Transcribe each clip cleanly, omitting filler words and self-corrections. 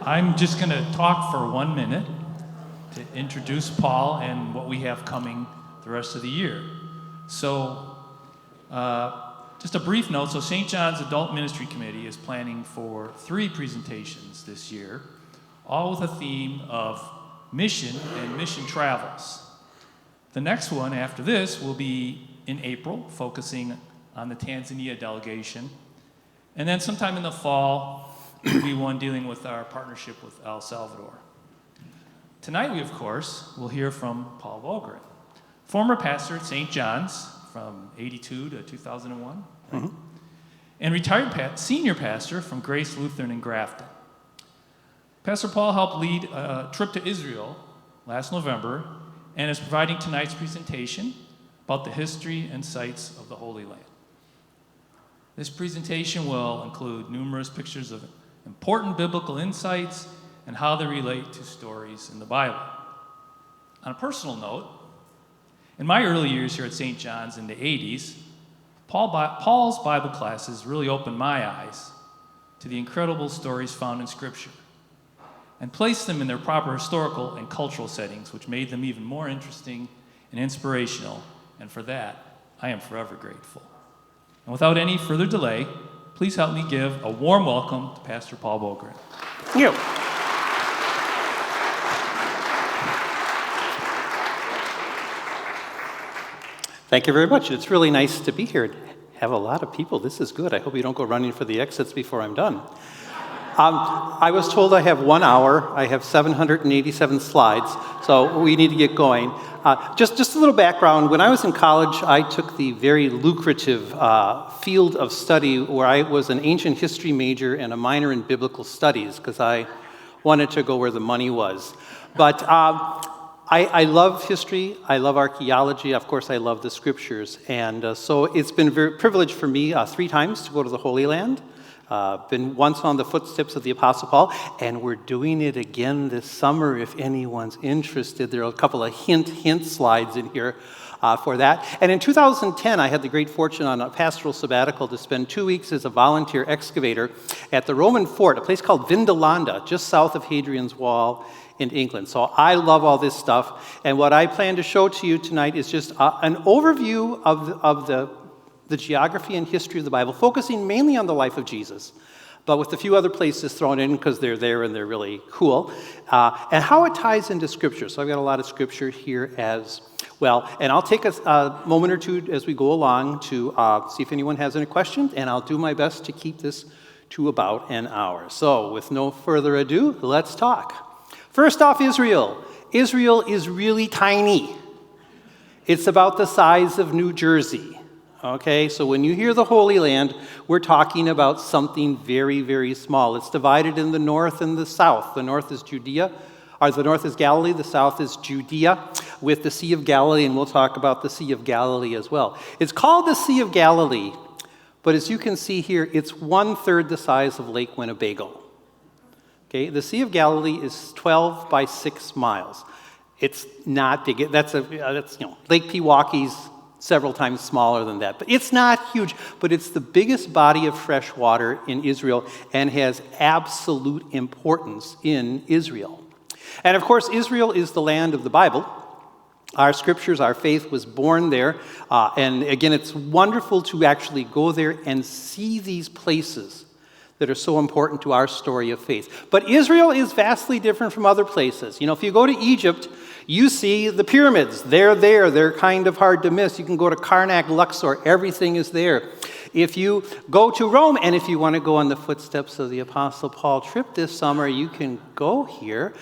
I'm just going to talk for 1 minute to introduce Paul and what we have coming the rest of the year. So, just a brief note. So St. John's Adult Ministry Committee is planning for 3 presentations this year, all with a theme of mission and mission travels. The next one after this will be in April, focusing on the Tanzania delegation. And then sometime in the fall, will be one dealing with our partnership with El Salvador. Tonight we, of course, will hear from Paul Volgren, former pastor at St. John's from 82 to 2001, right? Mm-hmm. And retired senior pastor from Grace Lutheran in Grafton. Pastor Paul helped lead a trip to Israel last November and is providing tonight's presentation about the history and sites of the Holy Land. This presentation will include numerous pictures of important biblical insights and how they relate to stories in the Bible. On a personal note, in my early years here at St. John's in the 80s, Paul's Bible classes really opened my eyes to the incredible stories found in Scripture and placed them in their proper historical and cultural settings, which made them even more interesting and inspirational, and for that, I am forever grateful. And without any further delay, please help me give a warm welcome to Pastor Paul Volgren. Thank you. Thank you very much. It's really nice to be here. Have a lot of people. This is good. I hope you don't go running for the exits before I'm done. I was told I have 1 hour. I have 787 slides, so we need to get going. Just a little background. When I was in college, I took the very lucrative field of study where I was an ancient history major and a minor in biblical studies because I wanted to go where the money was. But I love history, I love archaeology, of course I love the scriptures, and so it's been a very privilege for me 3 times to go to the Holy Land. Been once on the footsteps of the Apostle Paul, and we're doing it again this summer if anyone's interested. There are a couple of hint slides in here for that. And in 2010, I had the great fortune on a pastoral sabbatical to spend 2 weeks as a volunteer excavator at the Roman fort, a place called Vindolanda, just south of Hadrian's Wall in England. So I love all this stuff, and what I plan to show to you tonight is just an overview of the geography and history of the Bible, focusing mainly on the life of Jesus, but with a few other places thrown in because they're there and they're really cool, and how it ties into Scripture. So I've got a lot of Scripture here as well, and I'll take a moment or two as we go along to see if anyone has any questions, and I'll do my best to keep this to about an hour. So with no further ado, let's talk. First off, Israel. Israel is really tiny. It's about the size of New Jersey. Okay, so when you hear the Holy Land, we're talking about something very, very small. It's divided in the north and the south. The north is Judea, or the north is Galilee, the south is Judea, with the Sea of Galilee, and we'll talk about the Sea of Galilee as well. It's called the Sea of Galilee, but as you can see here, it's 1/3 the size of Lake Winnebago. Okay, the Sea of Galilee is 12 by 6 miles. It's not big. That's Lake Pewaukee's several times smaller than that. But it's not huge, but it's the biggest body of fresh water in Israel and has absolute importance in Israel. And of course, Israel is the land of the Bible. Our scriptures, our faith was born there. And again, it's wonderful to actually go there and see these places that are so important to our story of faith. But Israel is vastly different from other places. You know, if you go to Egypt, you see the pyramids. They're there. They're kind of hard to miss. You can go to Karnak, Luxor. Everything is there. If you go to Rome, and if you want to go on the footsteps of the Apostle Paul trip this summer, you can go here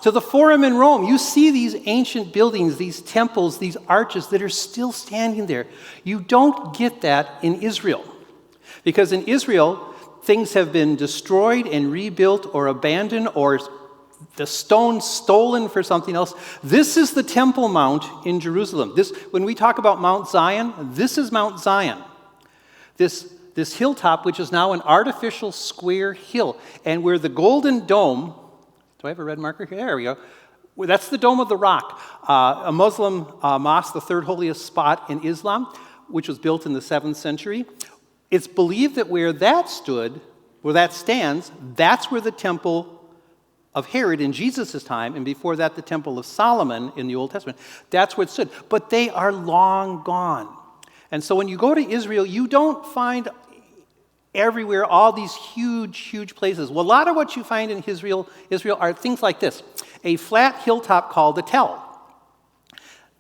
to the Forum in Rome. You see these ancient buildings, these temples, these arches that are still standing there. You don't get that in Israel. Because in Israel, things have been destroyed and rebuilt or abandoned or the stone stolen for something else. This is the Temple Mount in Jerusalem. When we talk about Mount Zion, this is Mount Zion. This hilltop, which is now an artificial square hill, and where the Golden Dome, do I have a red marker here? There we go. Well, that's the Dome of the Rock, a Muslim mosque, the third holiest spot in Islam, which was built in the 7th century. It's believed that where that stands, that's where the temple of Herod in Jesus' time, and before that the Temple of Solomon in the Old Testament. That's where it stood. But they are long gone. And so when you go to Israel, you don't find everywhere all these huge, huge places. Well, a lot of what you find in Israel are things like this. A flat hilltop called a tell.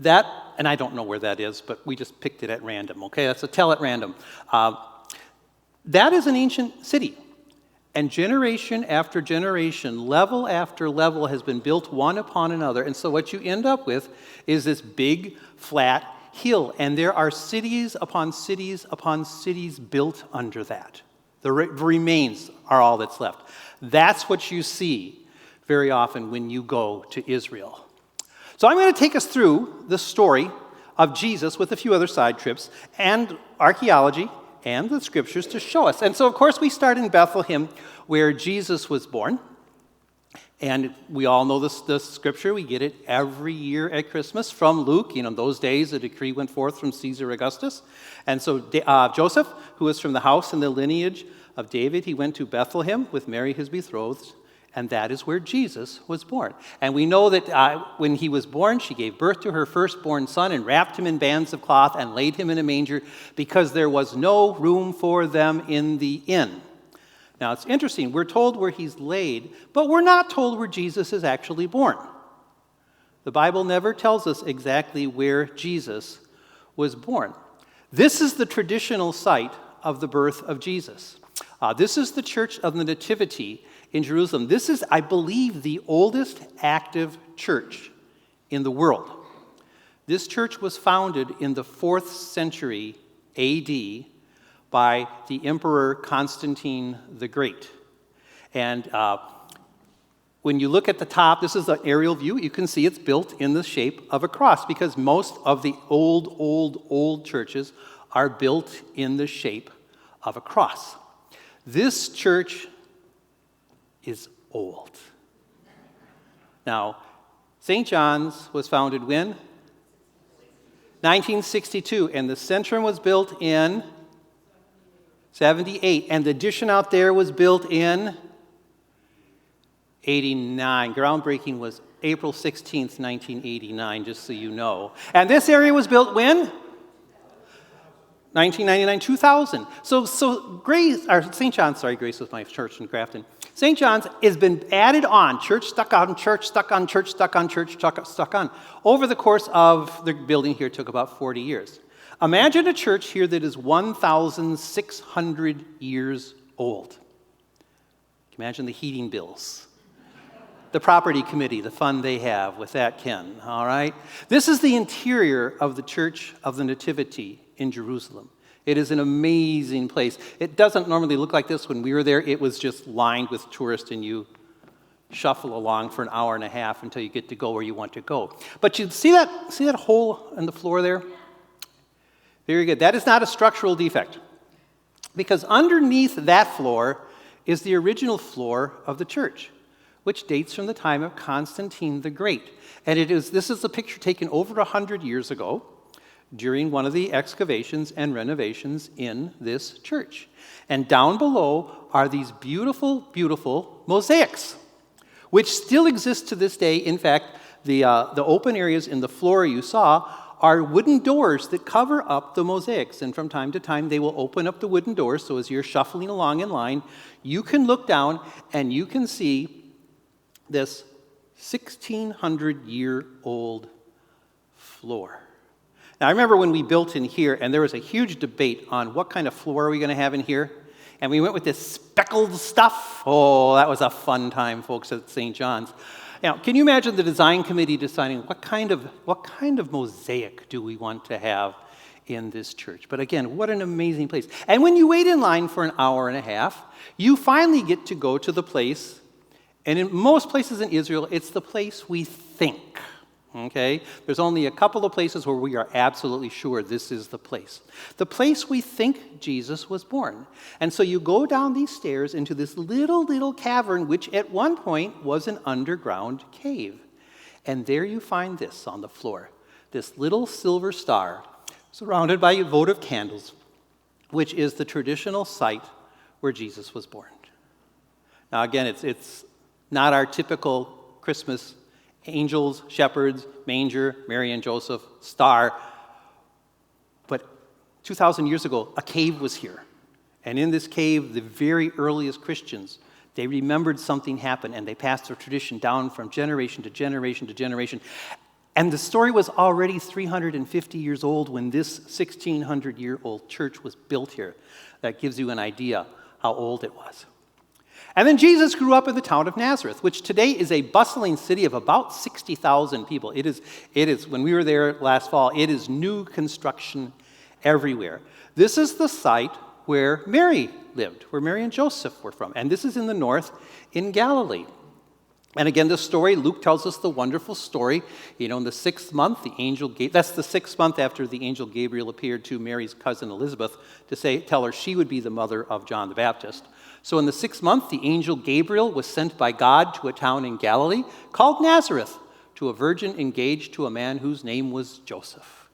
That, and I don't know where that is, but we just picked it at random, okay? That's a tell at random. That is an ancient city. And generation after generation, level after level has been built one upon another. And so what you end up with is this big, flat hill. And there are cities upon cities upon cities built under that. The remains are all that's left. That's what you see very often when you go to Israel. So I'm going to take us through the story of Jesus with a few other side trips and archaeology and the scriptures to show us. And so, of course, we start in Bethlehem where Jesus was born. And we all know this scripture. We get it every year at Christmas from Luke. You know, in those days, a decree went forth from Caesar Augustus. And so Joseph, who was from the house and the lineage of David, he went to Bethlehem with Mary, his betrothed, and that is where Jesus was born. And we know that when he was born, she gave birth to her firstborn son and wrapped him in bands of cloth and laid him in a manger because there was no room for them in the inn. Now, it's interesting. We're told where he's laid, but we're not told where Jesus is actually born. The Bible never tells us exactly where Jesus was born. This is the traditional site of the birth of Jesus. This is the Church of the Nativity in Jerusalem. This is, I believe, the oldest active church in the world. This church was founded in the 4th century A.D. by the Emperor Constantine the Great. And when you look at the top, this is an aerial view. You can see it's built in the shape of a cross because most of the old churches are built in the shape of a cross. This church is old. Now, St. John's was founded when? 1962, and the Centrum was built in 78, and the addition out there was built in 89. Groundbreaking was April 16th, 1989, just so you know. And this area was built when? 1999, 2000. So Grace, or St. John's, sorry, Grace was my church in Grafton. St. John's has been added on, church stuck on church, stuck on church, stuck on church, stuck on. Over the course of the building here took about 40 years. Imagine a church here that is 1,600 years old. Imagine the heating bills. The property committee, the fun they have with that, Ken, all right? This is the interior of the Church of the Nativity in Jerusalem. It is an amazing place. It doesn't normally look like this. When we were there, it was just lined with tourists, and you shuffle along for an hour and a half until you get to go where you want to go. But you see that hole in the floor there? Very good. That is not a structural defect, because underneath that floor is the original floor of the church, which dates from the time of Constantine the Great. And this is a picture taken over 100 years ago during one of the excavations and renovations in this church. And down below are these beautiful, beautiful mosaics, which still exist to this day. In fact, the open areas in the floor you saw are wooden doors that cover up the mosaics. And from time to time, they will open up the wooden doors, so as you're shuffling along in line, you can look down and you can see this 1,600-year-old floor. Now, I remember when we built in here, and there was a huge debate on what kind of floor are we going to have in here. And we went with this speckled stuff. Oh, that was a fun time, folks, at St. John's. Now, can you imagine the design committee deciding what kind of mosaic do we want to have in this church? But again, what an amazing place. And when you wait in line for an hour and a half, you finally get to go to the place, and in most places in Israel, it's the place we think. Okay? There's only a couple of places where we are absolutely sure this is the place. The place we think Jesus was born. And so you go down these stairs into this little cavern, which at one point was an underground cave. And there you find this on the floor, this little silver star surrounded by votive candles, which is the traditional site where Jesus was born. Now again, it's Not our typical Christmas angels, shepherds, manger, Mary and Joseph, star. But 2,000 years ago, a cave was here. And in this cave, the very earliest Christians, they remembered something happened, and they passed their tradition down from generation to generation to generation. And the story was already 350 years old when this 1,600-year-old church was built here. That gives you an idea how old it was. And then Jesus grew up in the town of Nazareth, which today is a bustling city of about 60,000 people. It is, when we were there last fall, it is new construction everywhere. This is the site where Mary lived, where Mary and Joseph were from. And this is in the north in Galilee. And again, the story, Luke tells us the wonderful story. In the 6th month, that's the 6th month after the angel Gabriel appeared to Mary's cousin Elizabeth to tell her she would be the mother of John the Baptist. So in the 6th month, the angel Gabriel was sent by God to a town in Galilee called Nazareth, to a virgin engaged to a man whose name was Joseph.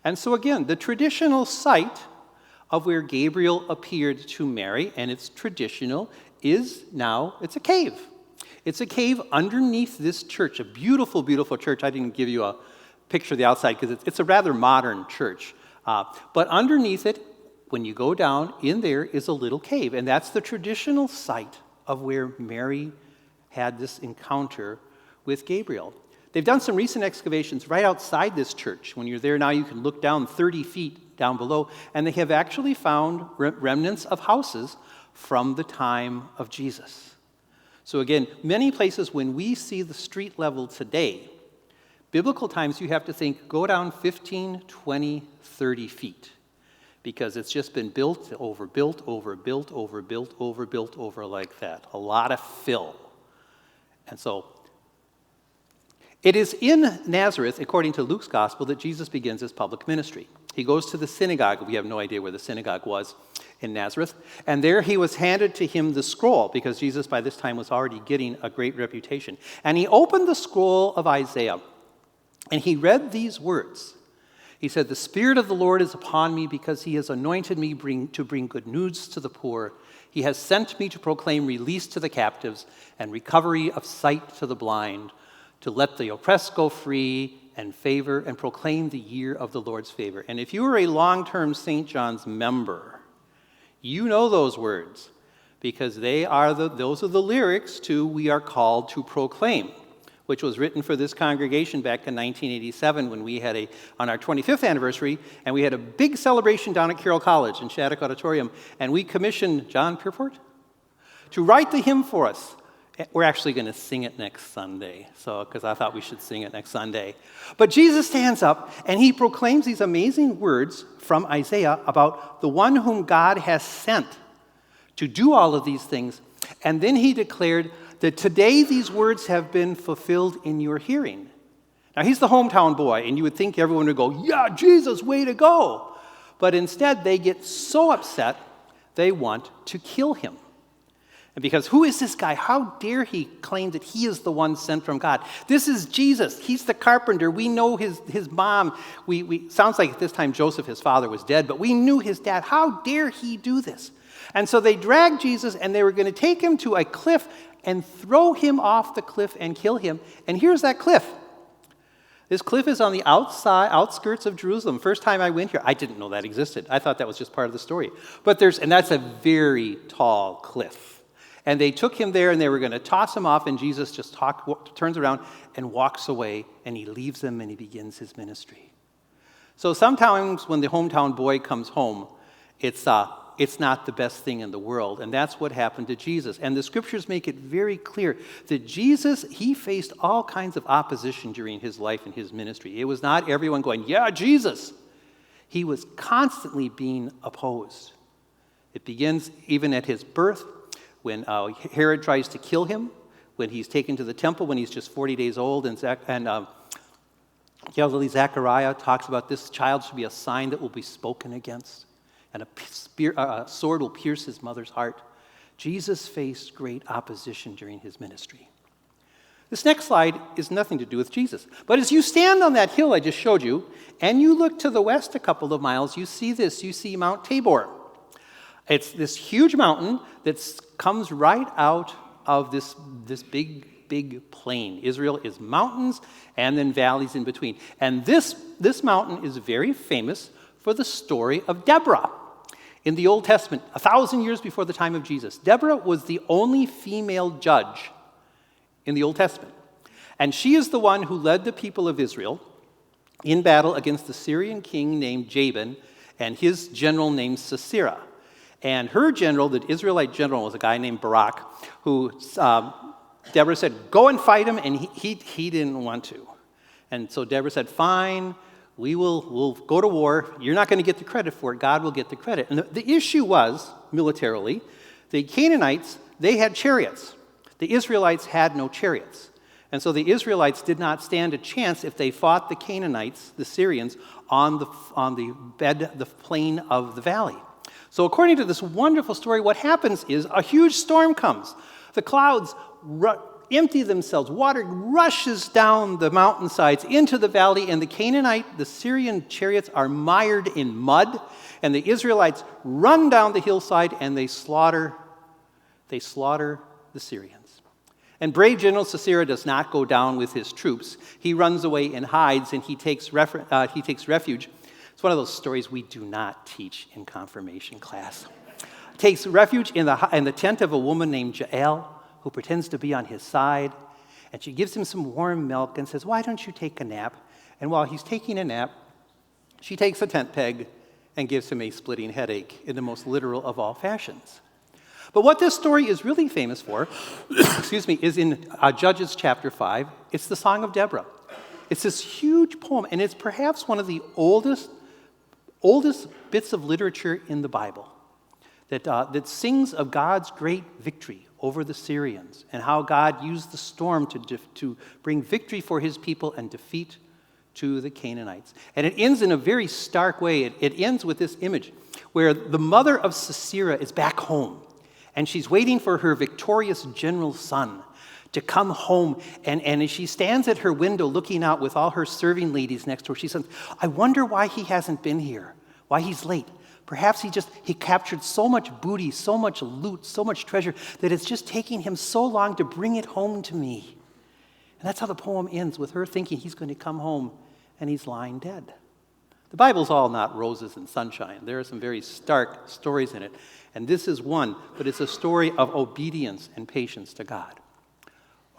And so again, the traditional site of where Gabriel appeared to Mary, and it's traditional, it's a cave. It's a cave underneath this church, a beautiful, beautiful church. I didn't give you a picture of the outside because it's a rather modern church. But underneath it, when you go down, in there is a little cave, and that's the traditional site of where Mary had this encounter with Gabriel. They've done some recent excavations right outside this church. When you're there now, you can look down 30 feet down below, and they have actually found remnants of houses from the time of Jesus. So again, many places when we see the street level today, biblical times you have to think, go down 15, 20, 30 feet. Because it's just been built over like that. A lot of fill. And so, it is in Nazareth, according to Luke's gospel, that Jesus begins his public ministry. He goes to the synagogue. We have no idea where the synagogue was in Nazareth. And there he was handed to him the scroll, because Jesus by this time was already getting a great reputation. And he opened the scroll of Isaiah, and he read these words. He said, "The Spirit of the Lord is upon me because he has anointed me to bring good news to the poor. He has sent me to proclaim release to the captives and recovery of sight to the blind, to let the oppressed go free and proclaim the year of the Lord's favor." And if you are a long-term St. John's member, you know those words because those are the lyrics to "We Are Called to Proclaim," which was written for this congregation back in 1987 when we had on our 25th anniversary, and we had a big celebration down at Carroll College in Shattuck Auditorium, and we commissioned John Pierpont to write the hymn for us. We're actually going to sing it next Sunday, because I thought we should sing it next Sunday. But Jesus stands up, and he proclaims these amazing words from Isaiah about the one whom God has sent to do all of these things, and then he declared that today these words have been fulfilled in your hearing. Now, he's the hometown boy, and you would think everyone would go, "Yeah, Jesus, way to go." But instead, they get so upset, they want to kill him. And because who is this guy? How dare he claim that he is the one sent from God? This is Jesus. He's the carpenter. We know his mom. Sounds like at this time Joseph, his father, was dead, but we knew his dad. How dare he do this? And so they dragged Jesus, and they were going to take him to a cliff and throw him off the cliff and kill him. And here's that cliff. This cliff is on the outskirts of Jerusalem. First time I went here, I didn't know that existed. I thought that was just part of the story. And that's a very tall cliff. And they took him there, and they were going to toss him off, and Jesus just turns around and walks away, and he leaves them, and he begins his ministry. So sometimes when the hometown boy comes home, it's not the best thing in the world, and that's what happened to Jesus. And the scriptures make it very clear that Jesus, he faced all kinds of opposition during his life and his ministry. It was not everyone going, "Yeah, Jesus." He was constantly being opposed. It begins even at his birth, when Herod tries to kill him, when he's taken to the temple when he's just 40 days old, and Zechariah talks about this child should be a sign that will be spoken against, and a sword will pierce his mother's heart. Jesus faced great opposition during his ministry. This next slide is nothing to do with Jesus. But as you stand on that hill I just showed you, and you look to the west a couple of miles, you see this. You see Mount Tabor. It's this huge mountain that comes right out of this big plain. Israel is mountains and then valleys in between. And this mountain is very famous for the story of Deborah. In the Old Testament, 1,000 years before the time of Jesus, Deborah was the only female judge in the Old Testament. And she is the one who led the people of Israel in battle against the Syrian king named Jabin and his general named Sisera. And her general, the Israelite general, was a guy named Barak, who Deborah said, go and fight him, and he didn't want to. And so Deborah said, fine, we'll go to war. You're not going to get the credit for it. God will get the credit. And the issue was, militarily, the Canaanites, they had chariots. The Israelites had no chariots. And so the Israelites did not stand a chance if they fought the Canaanites, the Syrians, on the plain of the valley. So according to this wonderful story, what happens is a huge storm comes. The clouds empty themselves. Water rushes down the mountainsides into the valley, and the Syrian chariots are mired in mud, and the Israelites run down the hillside, and they slaughter the Syrians. And brave General Sisera does not go down with his troops. He runs away and hides, and he takes refuge. It's one of those stories we do not teach in confirmation class. Takes refuge in the tent of a woman named Jael, who pretends to be on his side. And she gives him some warm milk and says, why don't you take a nap? And while he's taking a nap, she takes a tent peg and gives him a splitting headache in the most literal of all fashions. But what this story is really famous for, is in Judges chapter 5. It's the Song of Deborah. It's this huge poem, and it's perhaps one of the oldest bits of literature in the Bible that sings of God's great victory over the Syrians and how God used the storm to bring victory for his people and defeat to the Canaanites. And it ends in a very stark way. It ends with this image where the mother of Sisera is back home, and she's waiting for her victorious general's son to come home. And as she stands at her window looking out with all her serving ladies next to her, she says, I wonder why he hasn't been here, why he's late. Perhaps he captured so much booty, so much loot, so much treasure, that it's just taking him so long to bring it home to me. And that's how the poem ends, with her thinking he's going to come home and he's lying dead. The Bible's all not roses and sunshine. There are some very stark stories in it. And this is one, but it's a story of obedience and patience to God.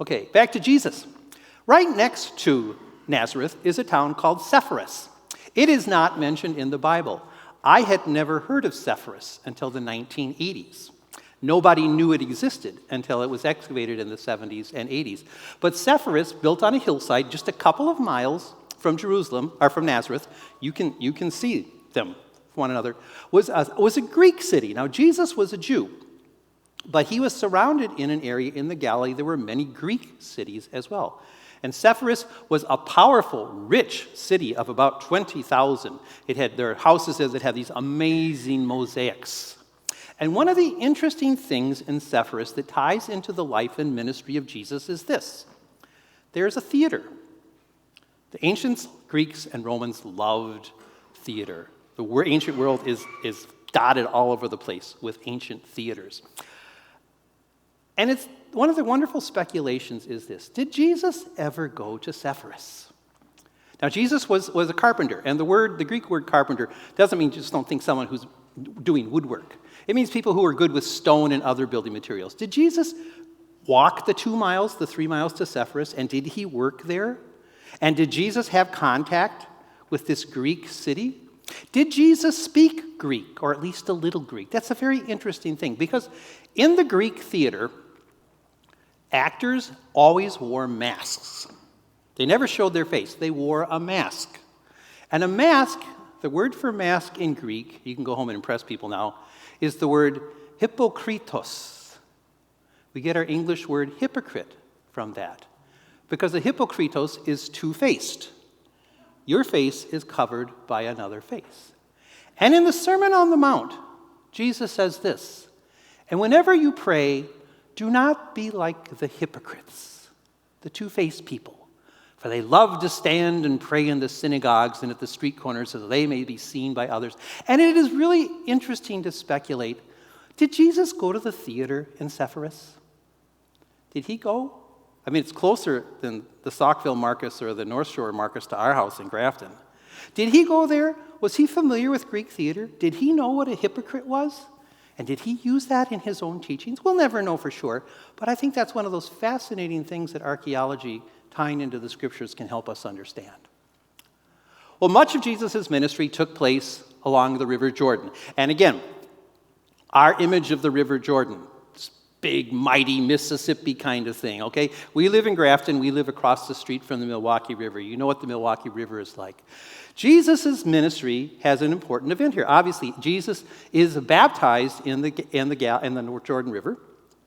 Okay, back to Jesus. Right next to Nazareth is a town called Sepphoris. It is not mentioned in the Bible. I had never heard of Sepphoris until the 1980s. Nobody knew it existed until it was excavated in the 70s and 80s. But Sepphoris, built on a hillside just a couple of miles from Jerusalem, or from Nazareth, you can see them one another, was a Greek city. Now, Jesus was a Jew, but he was surrounded in an area in the Galilee. There were many Greek cities as well. And Sepphoris was a powerful, rich city of about 20,000. There are houses that had these amazing mosaics. And one of the interesting things in Sepphoris that ties into the life and ministry of Jesus is this. There's a theater. The ancient Greeks and Romans loved theater. The ancient world is dotted all over the place with ancient theaters. And it's one of the wonderful speculations is this. Did Jesus ever go to Sepphoris? Now, Jesus was a carpenter, and the Greek word carpenter doesn't mean just don't think someone who's doing woodwork. It means people who are good with stone and other building materials. Did Jesus walk the 2 miles, the 3 miles to Sepphoris, and did he work there? And did Jesus have contact with this Greek city? Did Jesus speak Greek, or at least a little Greek? That's a very interesting thing, because in the Greek theater, actors always wore masks. They never showed their face. They wore a mask. And a mask, the word for mask in Greek, you can go home and impress people now, is the word hypokritos. We get our English word hypocrite from that, because a hypokritos is two-faced. Your face is covered by another face. And in the Sermon on the Mount, Jesus says this, and whenever you pray, do not be like the hypocrites, the two-faced people, for they love to stand and pray in the synagogues and at the street corners so that they may be seen by others. And it is really interesting to speculate, did Jesus go to the theater in Sepphoris? Did he go? I mean, it's closer than the Saukville Marcus or the North Shore Marcus to our house in Grafton. Did he go there? Was he familiar with Greek theater? Did he know what a hypocrite was? And did he use that in his own teachings? We'll never know for sure, but I think that's one of those fascinating things that archaeology tying into the scriptures can help us understand. Well, much of Jesus' ministry took place along the River Jordan. And again, our image of the River Jordan, this big, mighty Mississippi kind of thing, okay? We live in Grafton. We live across the street from the Milwaukee River. You know what the Milwaukee River is like. Jesus' ministry has an important event here. Obviously, Jesus is baptized in the Jordan River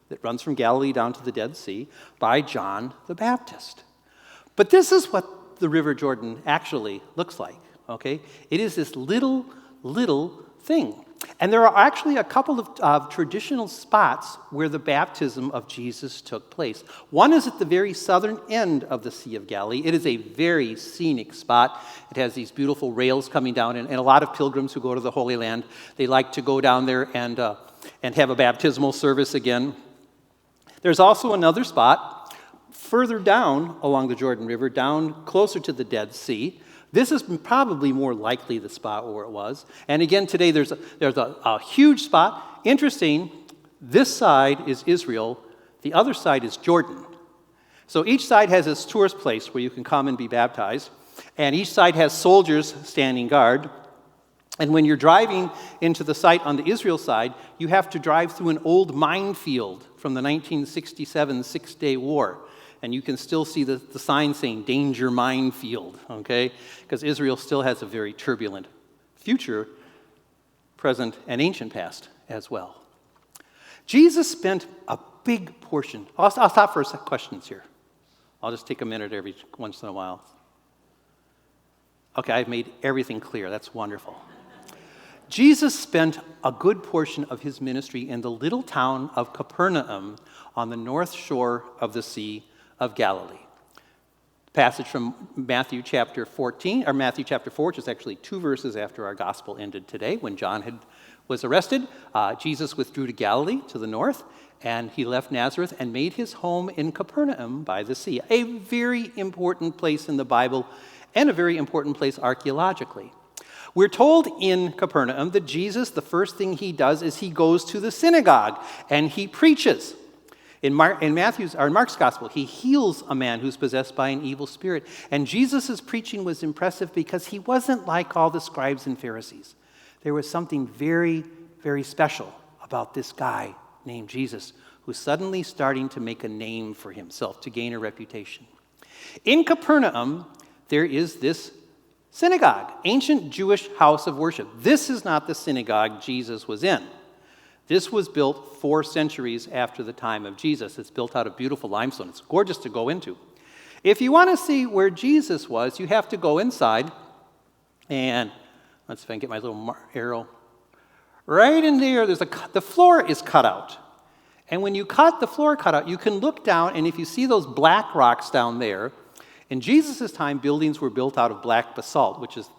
that runs from Galilee down to the Dead Sea by John the Baptist. But this is what the River Jordan actually looks like, okay? It is this little thing. And there are actually a couple of traditional spots where the baptism of Jesus took place. One is at the very southern end of the Sea of Galilee. It is a very scenic spot. It has these beautiful rails coming down, and a lot of pilgrims who go to the Holy Land, they like to go down there and have a baptismal service again. There's also another spot further down along the Jordan River, down closer to the Dead Sea. This is probably more likely the spot where it was. And again, today there's a huge spot. Interesting, this side is Israel. The other side is Jordan. So each side has its tourist place where you can come and be baptized. And each side has soldiers standing guard. And when you're driving into the site on the Israel side, you have to drive through an old minefield from the 1967 Six-Day War. And you can still see the sign saying, danger minefield, okay? Because Israel still has a very turbulent future, present, and ancient past as well. Jesus spent a big portion. I'll stop for questions here. I'll just take a minute every once in a while. Okay, I've made everything clear. That's wonderful. Jesus spent a good portion of his ministry in the little town of Capernaum on the north shore of the Sea of Galilee. Passage from Matthew chapter 14, or Matthew chapter 4, which is actually 2 verses after our gospel ended today. When John was arrested, Jesus withdrew to Galilee to the north, and he left Nazareth and made his home in Capernaum by the sea, a very important place in the Bible and a very important place archaeologically. We're told in Capernaum that Jesus, the first thing he does is he goes to the synagogue and he preaches. In Mark's gospel, he heals a man who's possessed by an evil spirit. And Jesus' preaching was impressive because he wasn't like all the scribes and Pharisees. There was something very, very special about this guy named Jesus who's suddenly starting to make a name for himself, to gain a reputation. In Capernaum, there is this synagogue, ancient Jewish house of worship. This is not the synagogue Jesus was in. This was built 4 centuries after the time of Jesus. It's built out of beautiful limestone. It's gorgeous to go into. If you want to see where Jesus was, you have to go inside. And let's see if I can get my little arrow. Right in there, the floor is cut out. And when you cut the floor cut out, you can look down, and if you see those black rocks down there, in Jesus' time, buildings were built out of black basalt, which is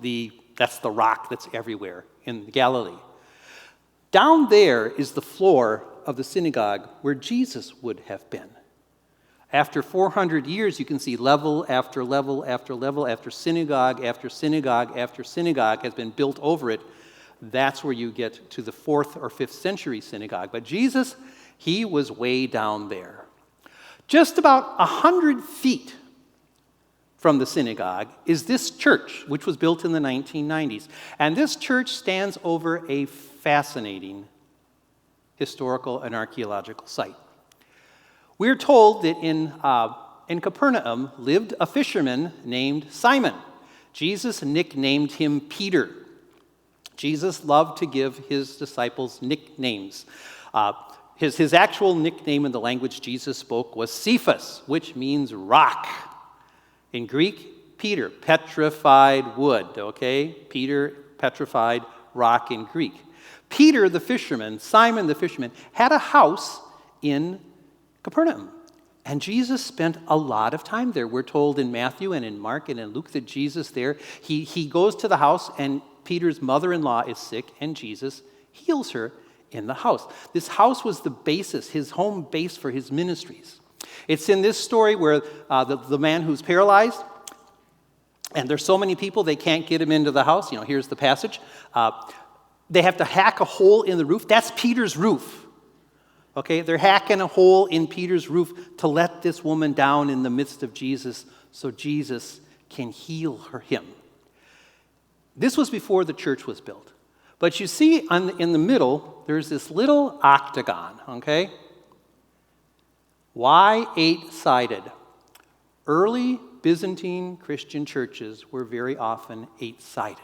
that's the rock that's everywhere in Galilee. Down there is the floor of the synagogue where Jesus would have been. After 400 years, you can see level after level after level after synagogue after synagogue after synagogue has been built over it. That's where you get to the 4th or 5th century synagogue. But Jesus, he was way down there. Just about 100 feet from the synagogue is this church, which was built in the 1990s. And this church stands over a fascinating historical and archaeological site. We're told that in Capernaum lived a fisherman named Simon. Jesus nicknamed him Peter. Jesus loved to give his disciples nicknames. His actual nickname in the language Jesus spoke was Cephas, which means rock. In Greek, Peter, petrified wood, okay? Peter, petrified rock in Greek. Peter the fisherman, Simon the fisherman, had a house in Capernaum. And Jesus spent a lot of time there. We're told in Matthew and in Mark and in Luke that Jesus there, he goes to the house and Peter's mother-in-law is sick and Jesus heals her in the house. This house was the basis, his home base for his ministries. It's in this story where the man who's paralyzed, and there's so many people they can't get him into the house. Here's the passage. They have to hack a hole in the roof. That's Peter's roof. Okay, they're hacking a hole in Peter's roof to let this woman down in the midst of Jesus so Jesus can heal him. This was before the church was built. But you see in the middle, there's this little octagon, okay? Why 8-sided? Early Byzantine Christian churches were very often 8-sided.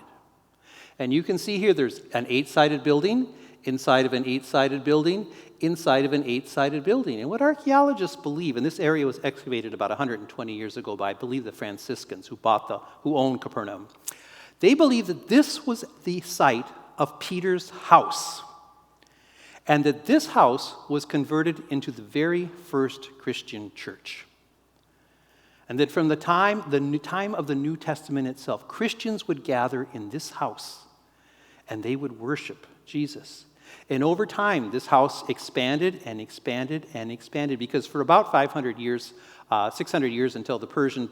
And you can see here there's an 8-sided building, inside of an 8-sided building, inside of an 8-sided building. And what archaeologists believe, and this area was excavated about 120 years ago by, I believe, the Franciscans who owned Capernaum. They believe that this was the site of Peter's house, and that this house was converted into the very first Christian church. And that from the time of the New Testament itself, Christians would gather in this house, and they would worship Jesus. And over time, this house expanded and expanded and expanded, because for about 500 years, 600 years until the Persian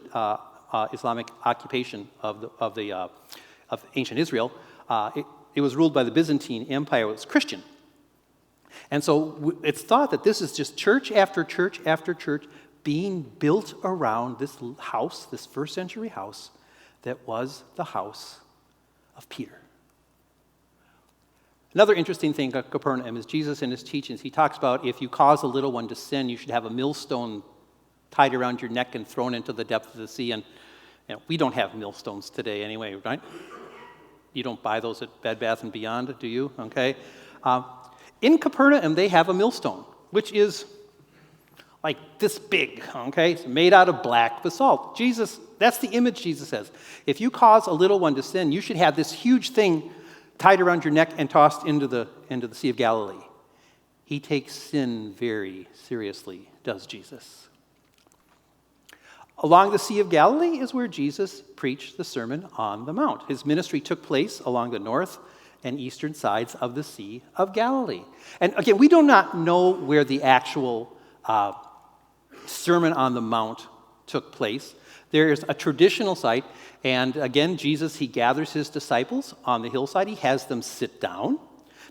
Islamic occupation of ancient Israel, it was ruled by the Byzantine Empire. It was Christian. And so it's thought that this is just church after church after church being built around this house, this first century house, that was the house of Peter. Another interesting thing at Capernaum is Jesus in his teachings, he talks about if you cause a little one to sin, you should have a millstone tied around your neck and thrown into the depth of the sea. And we don't have millstones today anyway, right? You don't buy those at Bed Bath & Beyond, do you? Okay. In Capernaum, they have a millstone, which is like this big, okay? It's made out of black basalt. Jesus, that's the image Jesus says. If you cause a little one to sin, you should have this huge thing tied around your neck and tossed into the Sea of Galilee. He takes sin very seriously, does Jesus. Along the Sea of Galilee is where Jesus preached the Sermon on the Mount. His ministry took place along the north and eastern sides of the Sea of Galilee. And again, we do not know where the actual Sermon on the Mount took place. There is a traditional site, and again, Jesus, he gathers his disciples on the hillside. He has them sit down,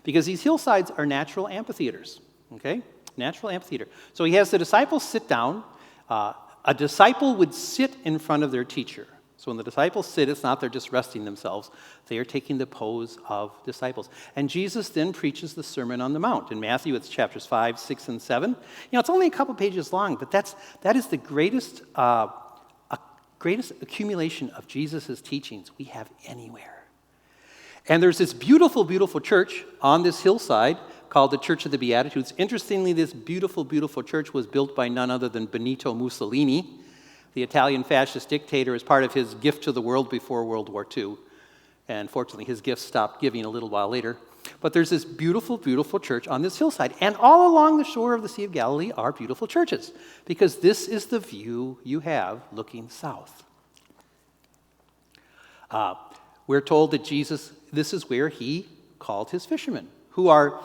because these hillsides are natural amphitheaters, okay? Natural amphitheater. So he has the disciples sit down. A disciple would sit in front of their teacher. So when the disciples sit, it's not they're just resting themselves. They are taking the pose of disciples. And Jesus then preaches the Sermon on the Mount. In Matthew, it's chapters 5, 6, and 7. It's only a couple pages long, but that is the greatest accumulation of Jesus' teachings we have anywhere. And there's this beautiful, beautiful church on this hillside called the Church of the Beatitudes. Interestingly, this beautiful, beautiful church was built by none other than Benito Mussolini, the Italian fascist dictator, as part of his gift to the world before World War II. And fortunately, his gift stopped giving a little while later. But there's this beautiful, beautiful church on this hillside. And all along the shore of the Sea of Galilee are beautiful churches, because this is the view you have looking south. We're told that Jesus, this is where he called his fishermen, who are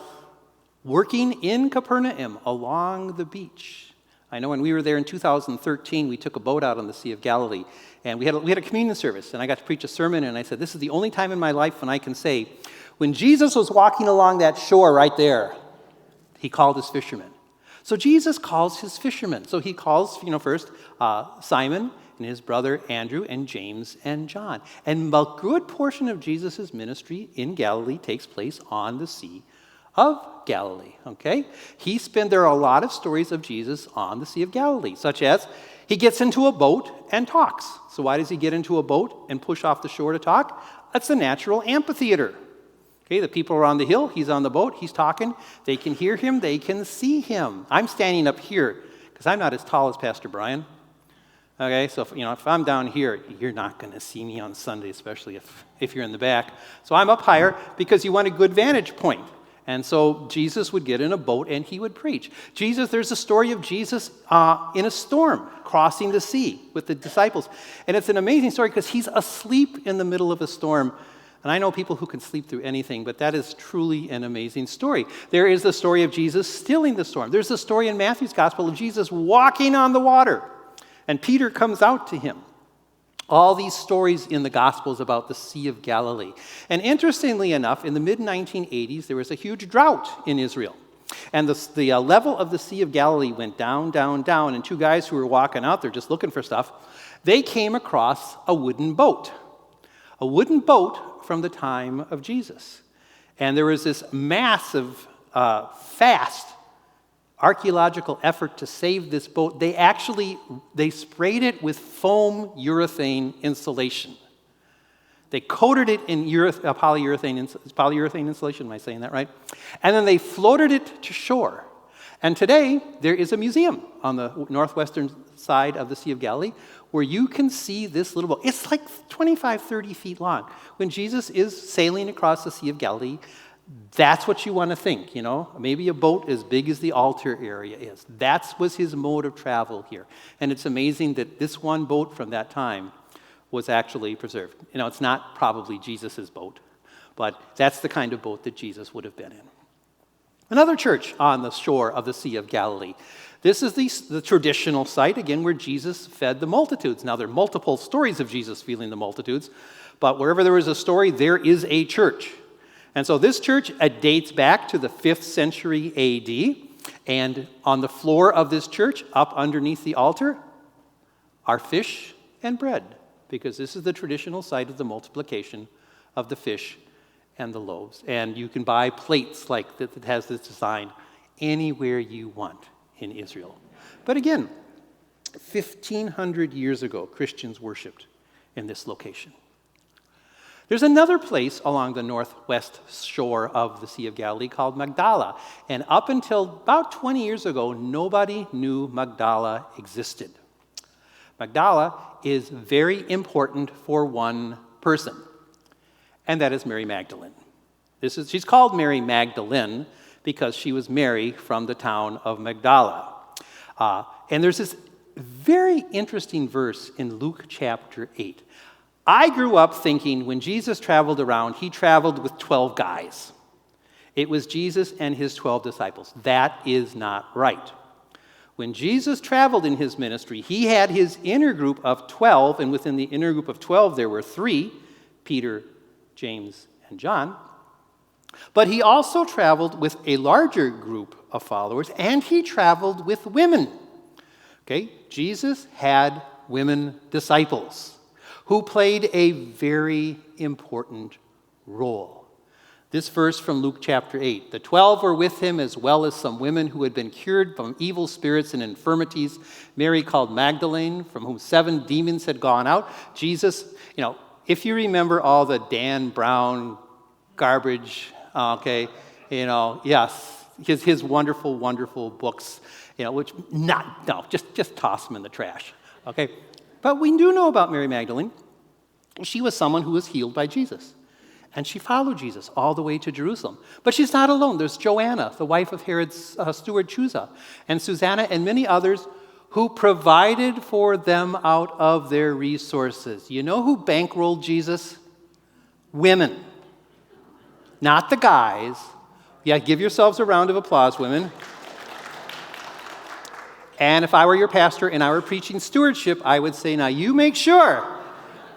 working in Capernaum along the beach. I know when we were there in 2013, we took a boat out on the Sea of Galilee, and we had a communion service, and I got to preach a sermon, and I said, this is the only time in my life when I can say, when Jesus was walking along that shore right there, he called his fishermen. So Jesus calls his fishermen. So he calls, first Simon and his brother Andrew and James and John. And a good portion of Jesus' ministry in Galilee takes place on the Sea of Galilee, okay? There are a lot of stories of Jesus on the Sea of Galilee, such as he gets into a boat and talks. So why does he get into a boat and push off the shore to talk? That's a natural amphitheater. Okay, the people are on the hill, he's on the boat, he's talking, they can hear him, they can see him. I'm standing up here, because I'm not as tall as Pastor Brian. Okay, so if I'm down here, you're not going to see me on Sunday, especially if you're in the back. So I'm up higher because you want a good vantage point. And so Jesus would get in a boat and he would preach. There's a story of Jesus in a storm crossing the sea with the disciples. And it's an amazing story because he's asleep in the middle of a storm. And I know people who can sleep through anything, but that is truly an amazing story. There is the story of Jesus stilling the storm. There's the story in Matthew's gospel of Jesus walking on the water, and Peter comes out to him. All these stories in the Gospels about the Sea of Galilee. And interestingly enough, in the mid-1980s, there was a huge drought in Israel. And the level of the Sea of Galilee went down, down, down, and two guys who were walking out there just looking for stuff, they came across a wooden boat from the time of Jesus. And there was this massive, fast archaeological effort to save this boat. They sprayed it with foam urethane insulation. They coated it in polyurethane insulation, am I saying that right? And then they floated it to shore. And today, there is a museum on the northwestern side of the Sea of Galilee where you can see this little boat. It's like 25, 30 feet long. When Jesus is sailing across the Sea of Galilee, that's what you want to think, maybe a boat as big as the altar area is. That was his mode of travel here. And it's amazing that this one boat from that time was actually preserved. It's not probably Jesus' boat, but that's the kind of boat that Jesus would have been in. Another church on the shore of the Sea of Galilee. This is the traditional site, again, where Jesus fed the multitudes. Now, there are multiple stories of Jesus feeding the multitudes, but wherever there is a story, there is a church. And so this church dates back to the 5th century A.D., and on the floor of this church, up underneath the altar, are fish and bread, because this is the traditional site of the multiplication of the fish and the loaves. And you can buy plates like that has this design anywhere you want in Israel. But again, 1,500 years ago, Christians worshipped in this location. There's another place along the northwest shore of the Sea of Galilee called Magdala. And up until about 20 years ago, nobody knew Magdala existed. Magdala is very important for one person, and that is Mary Magdalene. She's called Mary Magdalene because she was Mary from the town of Magdala. And there's this very interesting verse in Luke chapter 8. I grew up thinking when Jesus traveled around, he traveled with 12 guys. It was Jesus and his 12 disciples. That is not right. When Jesus traveled in his ministry, he had his inner group of 12, and within the inner group of 12, there were 3, Peter, James, and John. But he also traveled with a larger group of followers, and he traveled with women. Okay? Jesus had women disciples who played a very important role. This verse from Luke chapter 8. The 12 were with him, as well as some women who had been cured from evil spirits and infirmities. Mary called Magdalene, from whom 7 demons had gone out. Jesus, if you remember all the Dan Brown garbage, yes, his wonderful, wonderful books, just toss them in the trash, okay? But we do know about Mary Magdalene. She was someone who was healed by Jesus. And she followed Jesus all the way to Jerusalem. But she's not alone. There's Joanna, the wife of Herod's steward Chusa, and Susanna, and many others who provided for them out of their resources. You know who bankrolled Jesus? Women. Not the guys. Yeah, give yourselves a round of applause, women. And if I were your pastor and I were preaching stewardship, I would say, now you make sure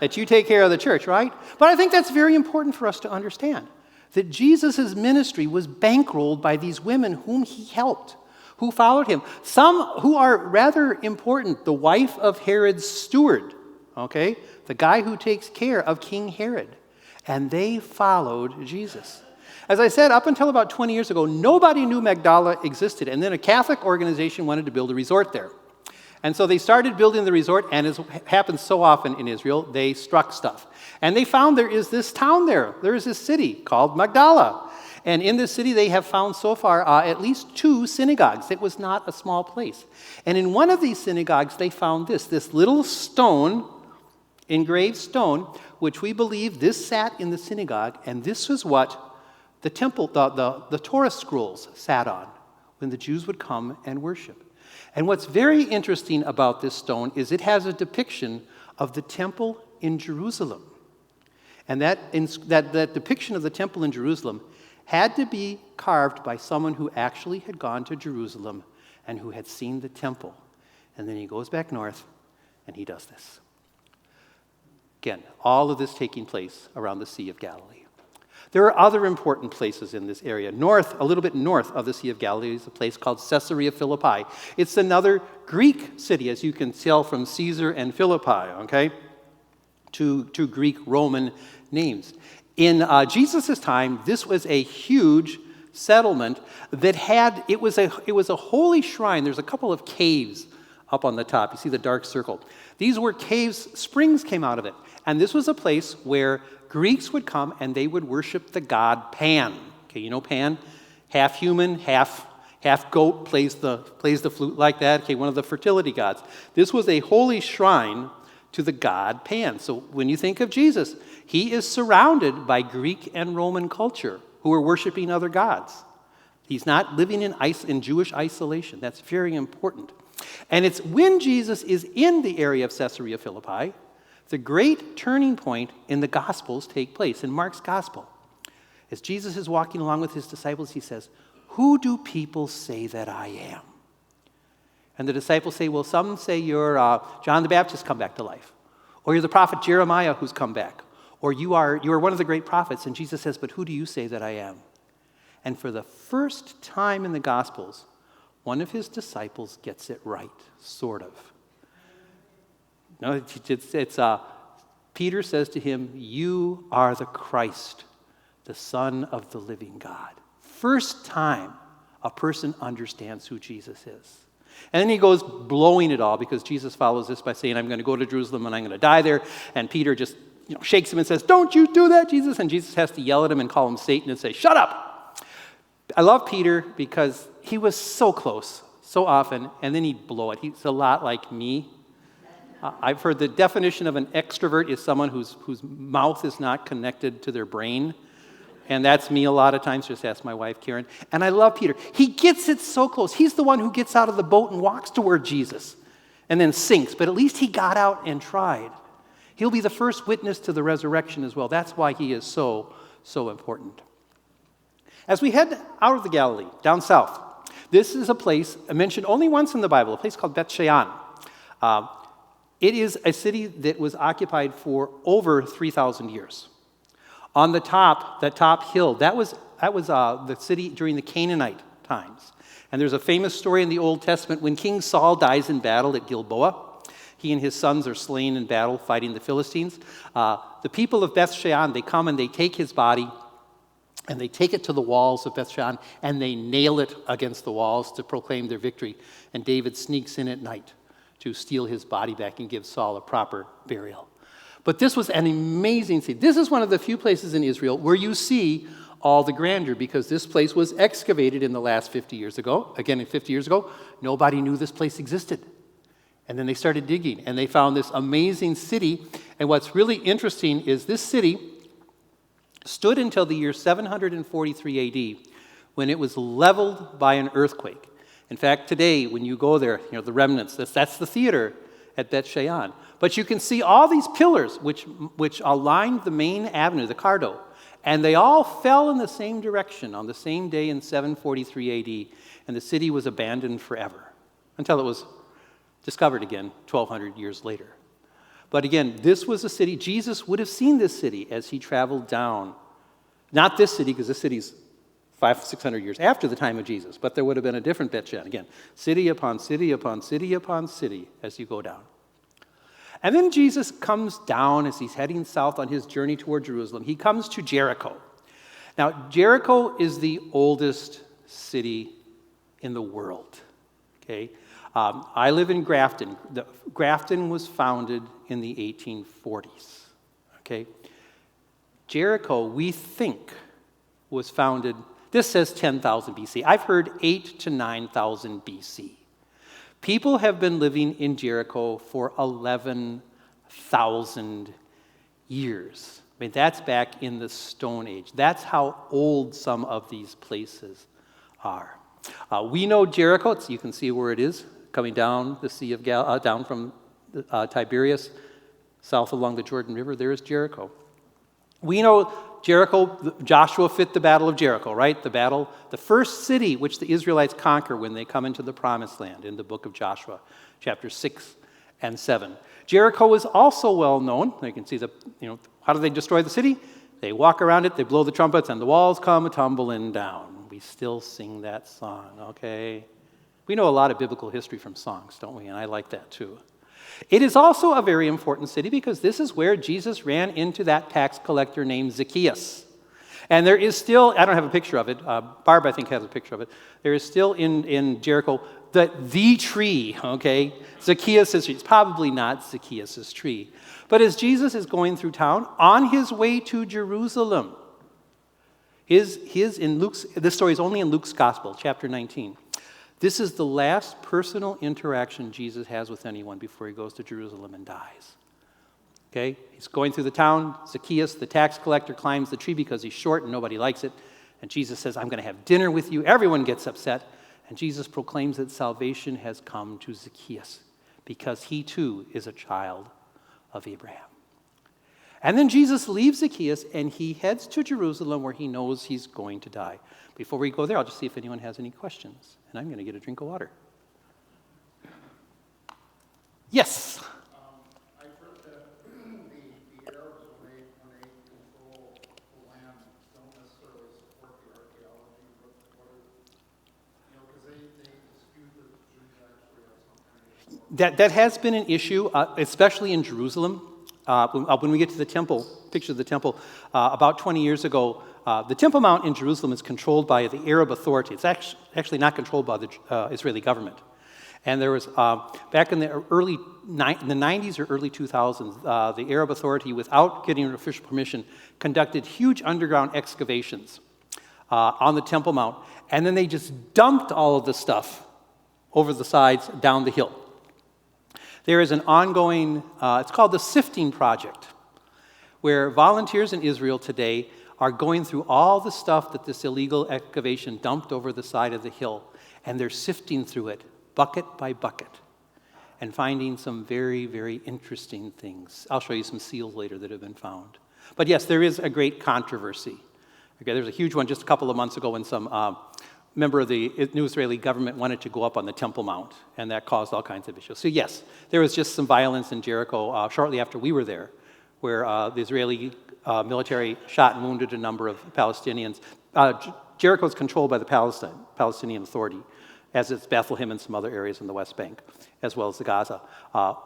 that you take care of the church, right? But I think that's very important for us to understand, that Jesus' ministry was bankrolled by these women whom he helped, who followed him. Some who are rather important, the wife of Herod's steward, okay? The guy who takes care of King Herod. And they followed Jesus. As I said, up until about 20 years ago, nobody knew Magdala existed. And then a Catholic organization wanted to build a resort there. And so they started building the resort, and as happens so often in Israel, they struck stuff. And they found there is this town there. There is this city called Magdala. And in this city, they have found so far at least 2 synagogues. It was not a small place. And in one of these synagogues, they found this little stone, engraved stone, which we believe this sat in the synagogue, and this was what the temple, the Torah scrolls sat on when the Jews would come and worship. And what's very interesting about this stone is it has a depiction of the temple in Jerusalem. And that depiction of the temple in Jerusalem had to be carved by someone who actually had gone to Jerusalem and who had seen the temple. And then he goes back north and he does this. Again, all of this taking place around the Sea of Galilee. There are other important places in this area. North, a little bit north of the Sea of Galilee, is a place called Caesarea Philippi. It's another Greek city, as you can tell from Caesar and Philippi, okay? Two Greek Roman names. In Jesus' time, this was a huge settlement that it was a holy shrine. There's a couple of caves up on the top. You see the dark circle. These were caves, springs came out of it. And this was a place where Greeks would come and they would worship the god Pan. Okay, you know Pan? Half human, half goat, plays the flute like that. Okay, one of the fertility gods. This was a holy shrine to the god Pan. So when you think of Jesus, he is surrounded by Greek and Roman culture who are worshiping other gods. He's not living in Jewish isolation. That's very important. And it's when Jesus is in the area of Caesarea Philippi, the great turning point in the Gospels take place. In Mark's Gospel, as Jesus is walking along with his disciples, he says, "Who do people say that I am?" And the disciples say, "Well, some say you're John the Baptist come back to life. Or you're the prophet Jeremiah who's come back. Or you are one of the great prophets." And Jesus says, "But who do you say that I am?" And for the first time in the Gospels, one of his disciples gets it right, sort of. No, it's Peter says to him, "You are the Christ, the Son of the living God." First time a person understands who Jesus is. And then he goes blowing it all because Jesus follows this by saying, "I'm going to go to Jerusalem and I'm going to die there." And Peter just shakes him and says, "Don't you do that, Jesus." And Jesus has to yell at him and call him Satan and say, "Shut up." I love Peter because he was so close so often, and then he'd blow it. He's a lot like me. I've heard the definition of an extrovert is someone whose mouth is not connected to their brain. And that's me a lot of times. Just ask my wife, Karen. And I love Peter. He gets it so close. He's the one who gets out of the boat and walks toward Jesus and then sinks. But at least he got out and tried. He'll be the first witness to the resurrection as well. That's why he is so, so important. As we head out of the Galilee, down south, this is a place mentioned only once in the Bible, a place called Beth Shean. It is a city that was occupied for over 3,000 years. On the top, that top hill, that was the city during the Canaanite times. And there's a famous story in the Old Testament when King Saul dies in battle at Gilboa. He and his sons are slain in battle fighting the Philistines. The people of Beth Shean, they come and they take his body and they take it to the walls of Beth Shean and they nail it against the walls to proclaim their victory. And David sneaks in at night to steal his body back and give Saul a proper burial. But this was an amazing scene. This is one of the few places in Israel where you see all the grandeur because this place was excavated in the last 50 years ago. Again, 50 years ago, nobody knew this place existed. And then they started digging and they found this amazing city. And what's really interesting is this city stood until the year 743 AD when it was leveled by an earthquake. In fact, today, when you go there, the remnants, that's the theater at Beth Shean. But you can see all these pillars which aligned the main avenue, the Cardo, and they all fell in the same direction on the same day in 743 AD, and the city was abandoned forever until it was discovered again 1,200 years later. But again, this was a city, Jesus would have seen this city as he traveled down. Not this city, because this city's 500-600 years after the time of Jesus, but there would have been a different Beth Shean. Again, city upon city upon city upon city as you go down. And then Jesus comes down as he's heading south on his journey toward Jerusalem. He comes to Jericho. Now, Jericho is the oldest city in the world. Okay, I live in Grafton. Grafton was founded in the 1840s. Okay, Jericho, we think, was founded. This says 10,000 BC. I've heard 8,000 to 9,000 BC. People have been living in Jericho for 11,000 years. I mean, that's back in the Stone Age. That's how old some of these places are. We know Jericho. You can see where it is, coming down the Sea of down from Tiberias, south along the Jordan River. There is Jericho. We know Jericho, Joshua fit the battle of Jericho, right? The first city which the Israelites conquer when they come into the promised land in the book of Joshua, chapters 6 and 7. Jericho is also well known. You can see how do they destroy the city? They walk around it, they blow the trumpets, and the walls come tumbling down. We still sing that song, okay? We know a lot of biblical history from songs, don't we? And I like that too. It is also a very important city because this is where Jesus ran into that tax collector named Zacchaeus. And there is still, I don't have a picture of it, Barb I think has a picture of it, there is still in Jericho the tree, okay? Zacchaeus' tree. It's probably not Zacchaeus' tree. But as Jesus is going through town, on his way to Jerusalem, this story is only in Luke's Gospel, chapter 19. This is the last personal interaction Jesus has with anyone before he goes to Jerusalem and dies. Okay? He's going through the town. Zacchaeus, the tax collector, climbs the tree because he's short and nobody likes it. And Jesus says, I'm going to have dinner with you. Everyone gets upset. And Jesus proclaims that salvation has come to Zacchaeus because he too is a child of Abraham. And then Jesus leaves Zacchaeus and he heads to Jerusalem where he knows he's going to die. Before we go there, I'll just see if anyone has any questions. And I'm going to get a drink of water. Yes? I've heard that the Arabs, when they control the land, don't necessarily support the archaeology, but because they dispute that the Jews actually have some kind of... That has been an issue, especially in Jerusalem. When we get to the temple, picture of the temple, about 20 years ago, the Temple Mount in Jerusalem is controlled by the Arab Authority. It's actually not controlled by the Israeli government. And there was, back in the 90s or early 2000s, the Arab Authority, without getting official permission, conducted huge underground excavations on the Temple Mount. And then they just dumped all of the stuff over the sides down the hill. There is an ongoing, it's called the Sifting Project, where volunteers in Israel today are going through all the stuff that this illegal excavation dumped over the side of the hill, and they're sifting through it, bucket by bucket, and finding some very, very interesting things. I'll show you some seals later that have been found. But yes, there is a great controversy. Okay, there's a huge one just a couple of months ago when some member of the new Israeli government wanted to go up on the Temple Mount, and that caused all kinds of issues. So yes, there was just some violence in Jericho shortly after we were there, where the Israeli military shot and wounded a number of Palestinians. Jericho is controlled by the Palestinian Authority, as is Bethlehem and some other areas in the West Bank, as well as the Gaza,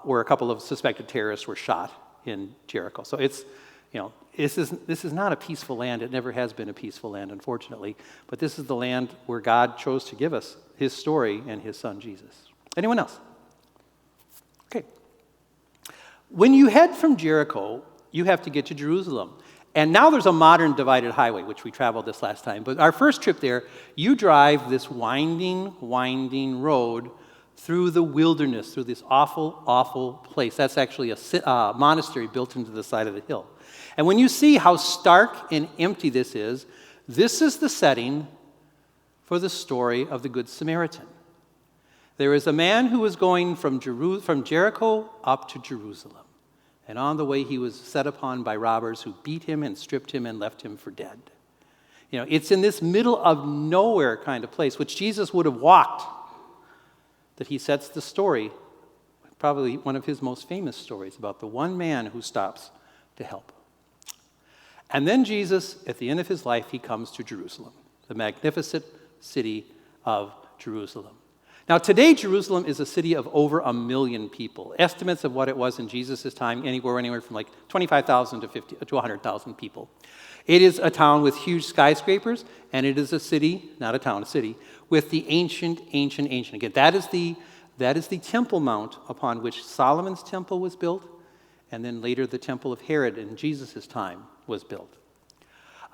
where a couple of suspected terrorists were shot in Jericho. So it's, this is not a peaceful land. It never has been a peaceful land, unfortunately. But this is the land where God chose to give us his story and his son, Jesus. Anyone else? Okay. When you head from Jericho, you have to get to Jerusalem. And now there's a modern divided highway, which we traveled this last time. But our first trip there, you drive this winding road through the wilderness, through this awful, awful place. That's actually a monastery built into the side of the hill. And when you see how stark and empty this is the setting for the story of the Good Samaritan. There is a man who was going from Jericho up to Jerusalem. And on the way, he was set upon by robbers who beat him and stripped him and left him for dead. It's in this middle of nowhere kind of place, which Jesus would have walked, that he sets the story, probably one of his most famous stories, about the one man who stops to help. And then Jesus, at the end of his life, he comes to Jerusalem, the magnificent city of Jerusalem. Now, today, Jerusalem is a city of over 1 million people. Estimates of what it was in Jesus' time, anywhere from like 25,000 to 100,000 people. It is a town with huge skyscrapers, and it is a city, not a town, a city, with the ancient. Again, that is the Temple Mount upon which Solomon's temple was built, and then later the temple of Herod in Jesus' time was built.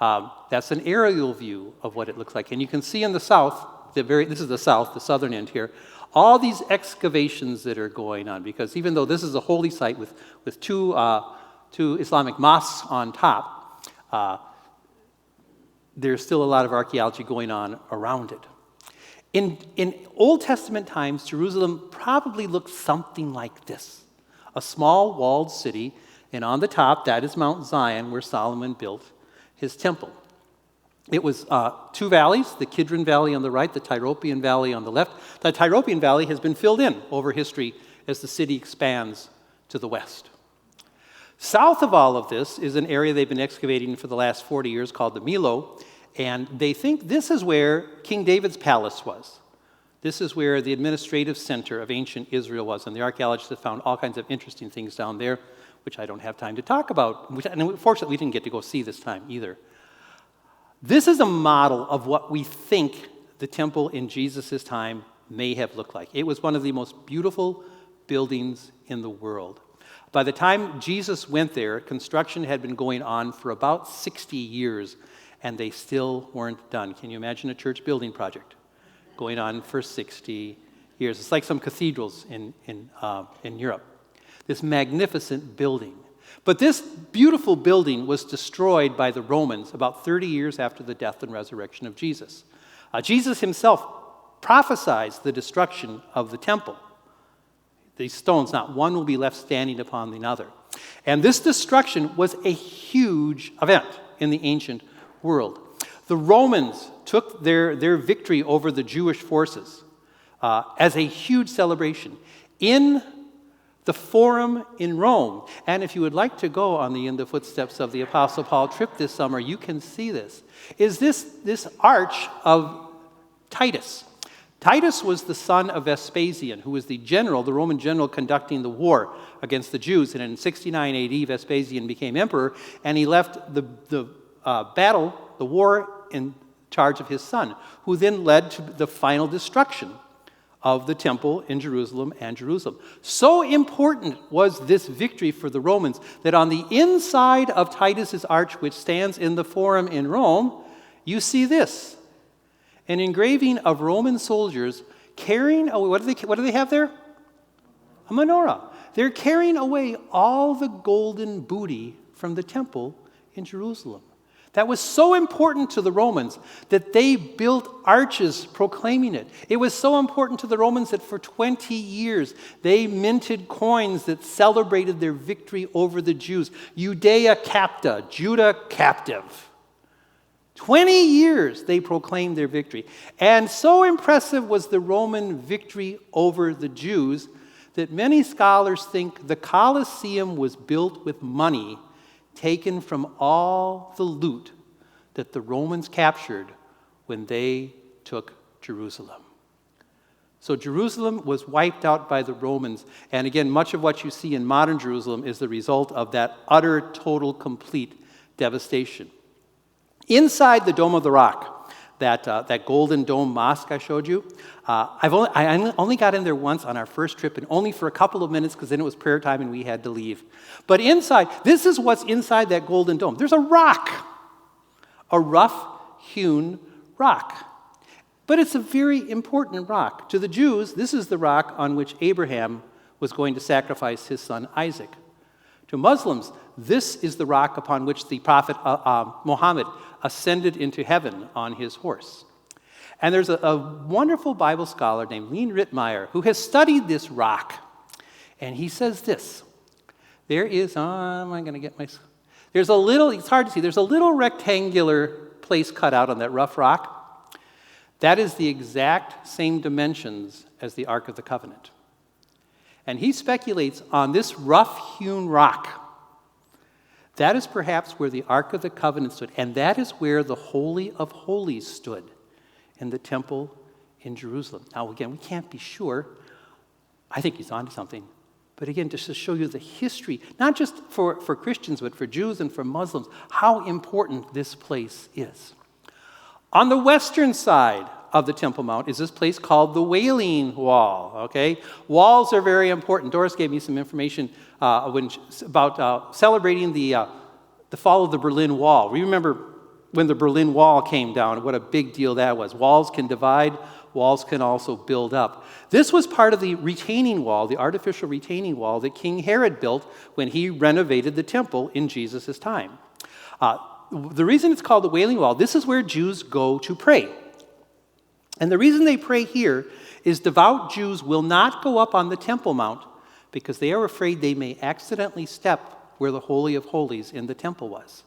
That's an aerial view of what it looks like. And you can see in the south, this is the south, the southern end here, all these excavations that are going on, because even though this is a holy site with two Islamic mosques on top, there's still a lot of archaeology going on around it. In Old Testament times, Jerusalem probably looked something like this. A small walled city, And on the top, that is Mount Zion, where Solomon built his temple. It was two valleys, the Kidron Valley on the right, the Tyropoeon Valley on the left. The Tyropoeon Valley has been filled in over history as the city expands to the west. South of all of this is an area they've been excavating for the last 40 years called the Milo, and they think this is where King David's palace was. This is where the administrative center of ancient Israel was, and the archaeologists have found all kinds of interesting things down there, which I don't have time to talk about. And unfortunately, we didn't get to go see this time either. This is a model of what we think the temple in Jesus' time may have looked like. It was one of the most beautiful buildings in the world. By the time Jesus went there, construction had been going on for about 60 years, and they still weren't done. Can you imagine a church building project going on for 60 years? It's like some cathedrals in Europe. This magnificent building. But this beautiful building was destroyed by the Romans about 30 years after the death and resurrection of Jesus. Jesus himself prophesied the destruction of the temple. These stones, not one will be left standing upon another. And this destruction was a huge event in the ancient world. The Romans took their victory over the Jewish forces as a huge celebration in the Forum in Rome. And if you would like to go on in the footsteps of the Apostle Paul trip this summer, you can see this. Is this arch of Titus. Titus was the son of Vespasian, who was the Roman general conducting the war against the Jews. And in 69 AD, Vespasian became emperor, and he left the war, in charge of his son, who then led to the final destruction of the temple in Jerusalem and Jerusalem. So important was this victory for the Romans that on the inside of Titus's arch, which stands in the Forum in Rome, you see this, an engraving of Roman soldiers carrying away, what do they have there? A menorah. They're carrying away all the golden booty from the temple in Jerusalem. That was so important to the Romans that they built arches proclaiming it. It was so important to the Romans that for 20 years they minted coins that celebrated their victory over the Jews. Judea capta, Judah captive. 20 years they proclaimed their victory. And so impressive was the Roman victory over the Jews that many scholars think the Colosseum was built with money taken from all the loot that the Romans captured when they took Jerusalem. So Jerusalem was wiped out by the Romans, and again, much of what you see in modern Jerusalem is the result of that utter, total, complete devastation. Inside the Dome of the Rock, that golden dome mosque I showed you, I only got in there once on our first trip, and only for a couple of minutes, because then it was prayer time and we had to leave. But inside, this is what's inside that golden dome. There's a rock, a rough-hewn rock. But it's a very important rock. To the Jews, this is the rock on which Abraham was going to sacrifice his son Isaac. To Muslims, this is the rock upon which the prophet Muhammad ascended into heaven on his horse. And there's a wonderful Bible scholar named Lean Rittmeyer who has studied this rock. And he says this. There is, there's a little, it's hard to see, there's a little rectangular place cut out on that rough rock. That is the exact same dimensions as the Ark of the Covenant. And he speculates on this rough-hewn rock. That is perhaps where the Ark of the Covenant stood, and that is where the Holy of Holies stood in the temple in Jerusalem. Now, again, we can't be sure. I think he's onto something. But again, just to show you the history, not just for Christians, but for Jews and for Muslims, how important this place is. On the western side of the Temple Mount is this place called the Wailing Wall, okay? Walls are very important. Doris gave me some information about celebrating the fall of the Berlin Wall. We remember when the Berlin Wall came down, what a big deal that was. Walls can divide, walls can also build up. This was part of the retaining wall, the artificial retaining wall that King Herod built when he renovated the temple in Jesus' time. The reason it's called the Wailing Wall, this is where Jews go to pray. And the reason they pray here is devout Jews will not go up on the Temple Mount because they are afraid they may accidentally step where the Holy of Holies in the temple was.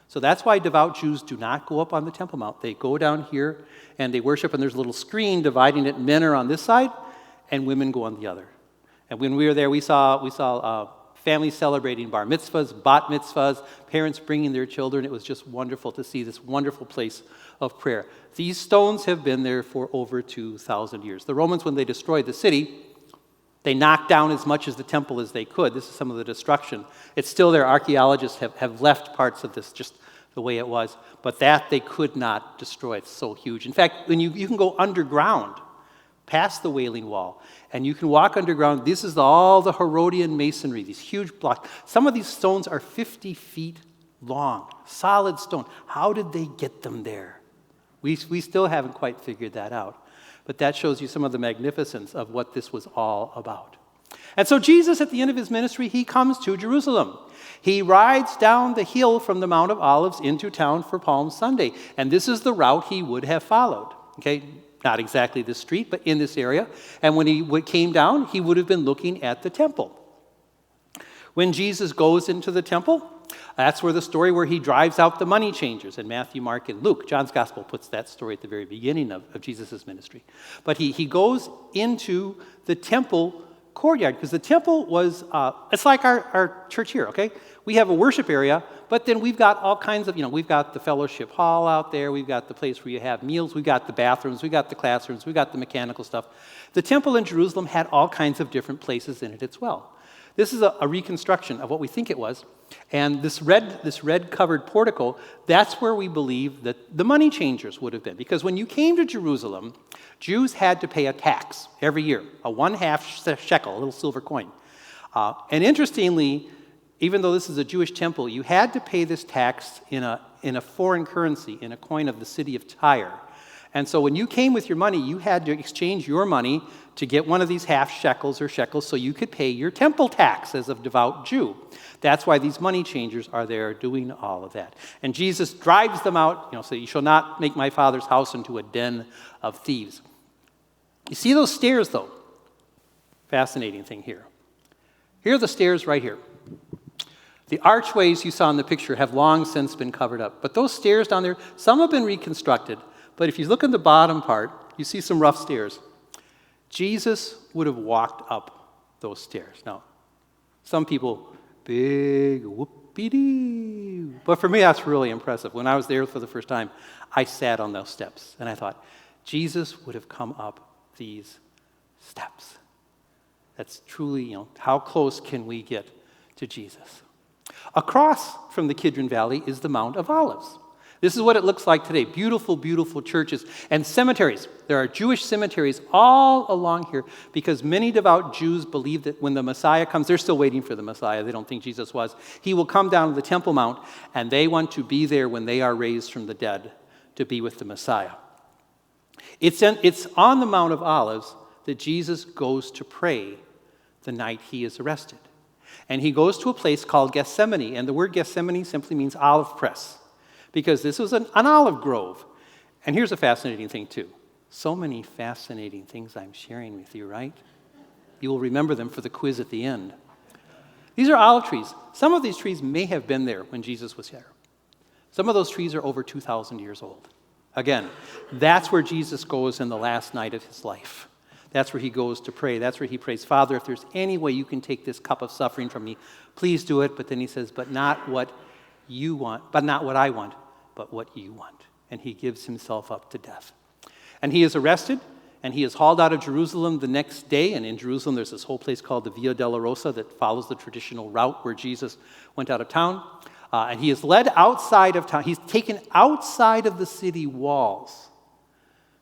So that's why devout Jews do not go up on the Temple Mount. They go down here and they worship, and there's a little screen dividing it. Men are on this side, and women go on the other. And when we were there, we saw families celebrating bar mitzvahs, bat mitzvahs, parents bringing their children. It was just wonderful to see this wonderful place of prayer. These stones have been there for over 2,000 years. The Romans, when they destroyed the city, they knocked down as much as the temple as they could. This is some of the destruction. It's still there. Archaeologists have left parts of this just the way it was. But that they could not destroy. It's so huge. In fact, when you can go underground, past the Wailing Wall, and you can walk underground. This is all the Herodian masonry, these huge blocks. Some of these stones are 50 feet long, solid stone. How did they get them there? We still haven't quite figured that out. But that shows you some of the magnificence of what this was all about. And so Jesus, at the end of his ministry, he comes to Jerusalem. He rides down the hill from the Mount of Olives into town for Palm Sunday. And this is the route he would have followed. Okay, not exactly this street, but in this area. And when he came down, he would have been looking at the temple. When Jesus goes into the temple, that's where the story where he drives out the money changers in Matthew, Mark, and Luke. John's gospel puts that story at the very beginning of Jesus' ministry. But he goes into the temple courtyard, because the temple was, it's like our church here, okay? We have a worship area, but then we've got all kinds of, we've got the fellowship hall out there, we've got the place where you have meals, we've got the bathrooms, we've got the classrooms, we've got the mechanical stuff. The temple in Jerusalem had all kinds of different places in it as well. This is a reconstruction of what we think it was. And this red covered portico, that's where we believe that the money changers would have been. Because when you came to Jerusalem, Jews had to pay a tax every year, a 1/2 shekel, a little silver coin. And interestingly, even though this is a Jewish temple, you had to pay this tax in a foreign currency, in a coin of the city of Tyre. And so when you came with your money, you had to exchange your money to get one of these 1/2 shekels or shekels so you could pay your temple tax as a devout Jew. That's why these money changers are there doing all of that. And Jesus drives them out, so you shall not make my Father's house into a den of thieves. You see those stairs, though? Fascinating thing here. Here are the stairs right here. The archways you saw in the picture have long since been covered up. But those stairs down there, some have been reconstructed. But if you look at the bottom part, you see some rough stairs. Jesus would have walked up those stairs. Now, some people, big whoopity. But for me, that's really impressive. When I was there for the first time, I sat on those steps. And I thought, Jesus would have come up these steps. That's truly, how close can we get to Jesus? Across from the Kidron Valley is the Mount of Olives. This is what it looks like today. Beautiful, beautiful churches and cemeteries. There are Jewish cemeteries all along here because many devout Jews believe that when the Messiah comes, they're still waiting for the Messiah. They don't think Jesus was. He will come down to the Temple Mount, and they want to be there when they are raised from the dead to be with the Messiah. It's on the Mount of Olives that Jesus goes to pray the night he is arrested. And he goes to a place called Gethsemane, and the word Gethsemane simply means olive press, because this was an olive grove. And here's a fascinating thing, too. So many fascinating things I'm sharing with you, right? You will remember them for the quiz at the end. These are olive trees. Some of these trees may have been there when Jesus was here. Some of those trees are over 2,000 years old. Again, that's where Jesus goes in the last night of his life. That's where he goes to pray. That's where he prays, Father, if there's any way you can take this cup of suffering from me, please do it. But then he says, but not what you want, but not what I want, but what you want. And he gives himself up to death. And he is arrested, and he is hauled out of Jerusalem the next day. And in Jerusalem, there's this whole place called the Via Dolorosa that follows the traditional route where Jesus went out of town. And he is led outside of town. He's taken outside of the city walls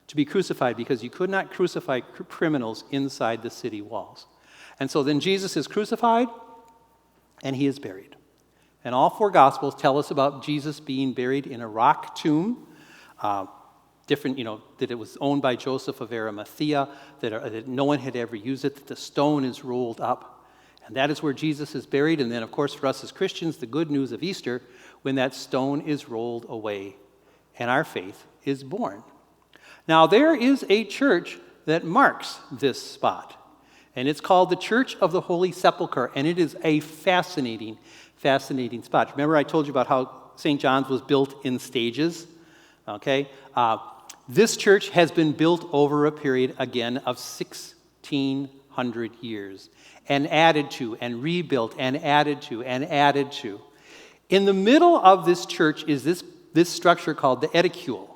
to be crucified because you could not crucify criminals inside the city walls. And so then Jesus is crucified, and he is buried. And all four Gospels tell us about Jesus being buried in a rock tomb, that it was owned by Joseph of Arimathea, that no one had ever used it, that the stone is rolled up. And that is where Jesus is buried. And then, of course, for us as Christians, the good news of Easter, when that stone is rolled away and our faith is born. Now, there is a church that marks this spot, and it's called the Church of the Holy Sepulchre, and it is a fascinating fascinating spot. Remember I told you about how St. John's was built in stages? Okay? This church has been built over a period, again, of 1,600 years, and added to, and rebuilt, and added to, and added to. In the middle of this church is this structure called the edicule,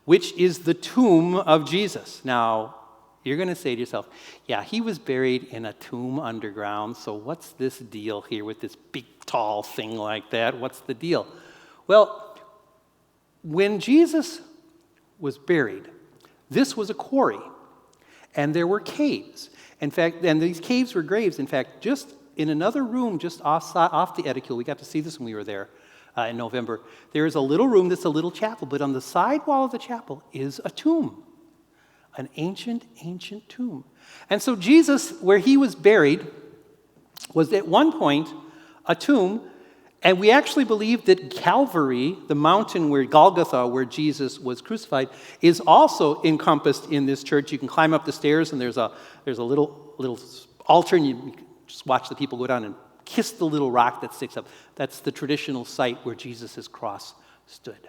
which is the tomb of Jesus. Now, you're going to say to yourself, yeah, he was buried in a tomb underground, so what's this deal here with this big, tall thing like that? What's the deal? Well, when Jesus was buried, this was a quarry, and there were caves. In fact, and these caves were graves. In fact, just in another room just off the edicule, we got to see this when we were there in November, there is a little room that's a little chapel, but on the side wall of the chapel is a tomb, an ancient, ancient tomb. And so Jesus, where he was buried, was at one point a tomb, and we actually believe that Calvary, the mountain where Golgotha, where Jesus was crucified, is also encompassed in this church. You can climb up the stairs, and there's a little altar, and you just watch the people go down and kiss the little rock that sticks up. That's the traditional site where Jesus' cross stood.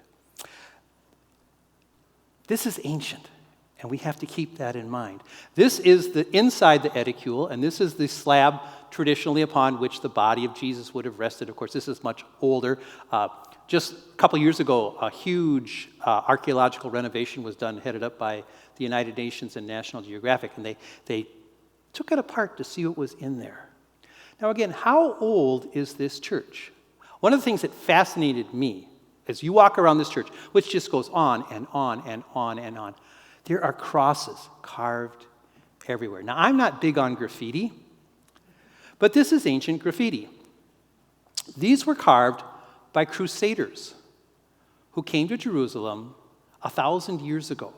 This is ancient, and we have to keep that in mind. This is the inside the edicule, and this is the slab traditionally upon which the body of Jesus would have rested. Of course, this is much older. Just a couple years ago, a huge archaeological renovation was done, headed up by the United Nations and National Geographic, and they took it apart to see what was in there. Now again, how old is this church? One of the things that fascinated me as you walk around this church, which just goes on and on and on and on, there are crosses carved everywhere. Now, I'm not big on graffiti, but this is ancient graffiti. These were carved by crusaders who came to Jerusalem 1,000 years ago.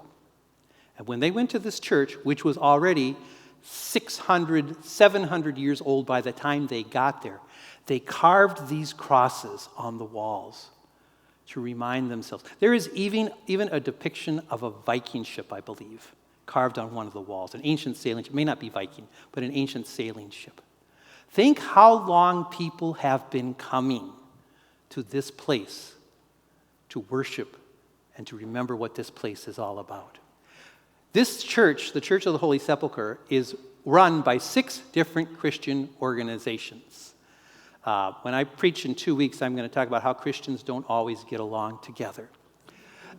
And when they went to this church, which was already 600, 700 years old by the time they got there, they carved these crosses on the walls to remind themselves. There is even a depiction of a Viking ship, I believe, carved on one of the walls. An ancient sailing ship, may not be Viking, but an ancient sailing ship. Think how long people have been coming to this place to worship and to remember what this place is all about. This church, the Church of the Holy Sepulchre, is run by 6 different Christian organizations. When I preach in 2 weeks, I'm going to talk about how Christians don't always get along together.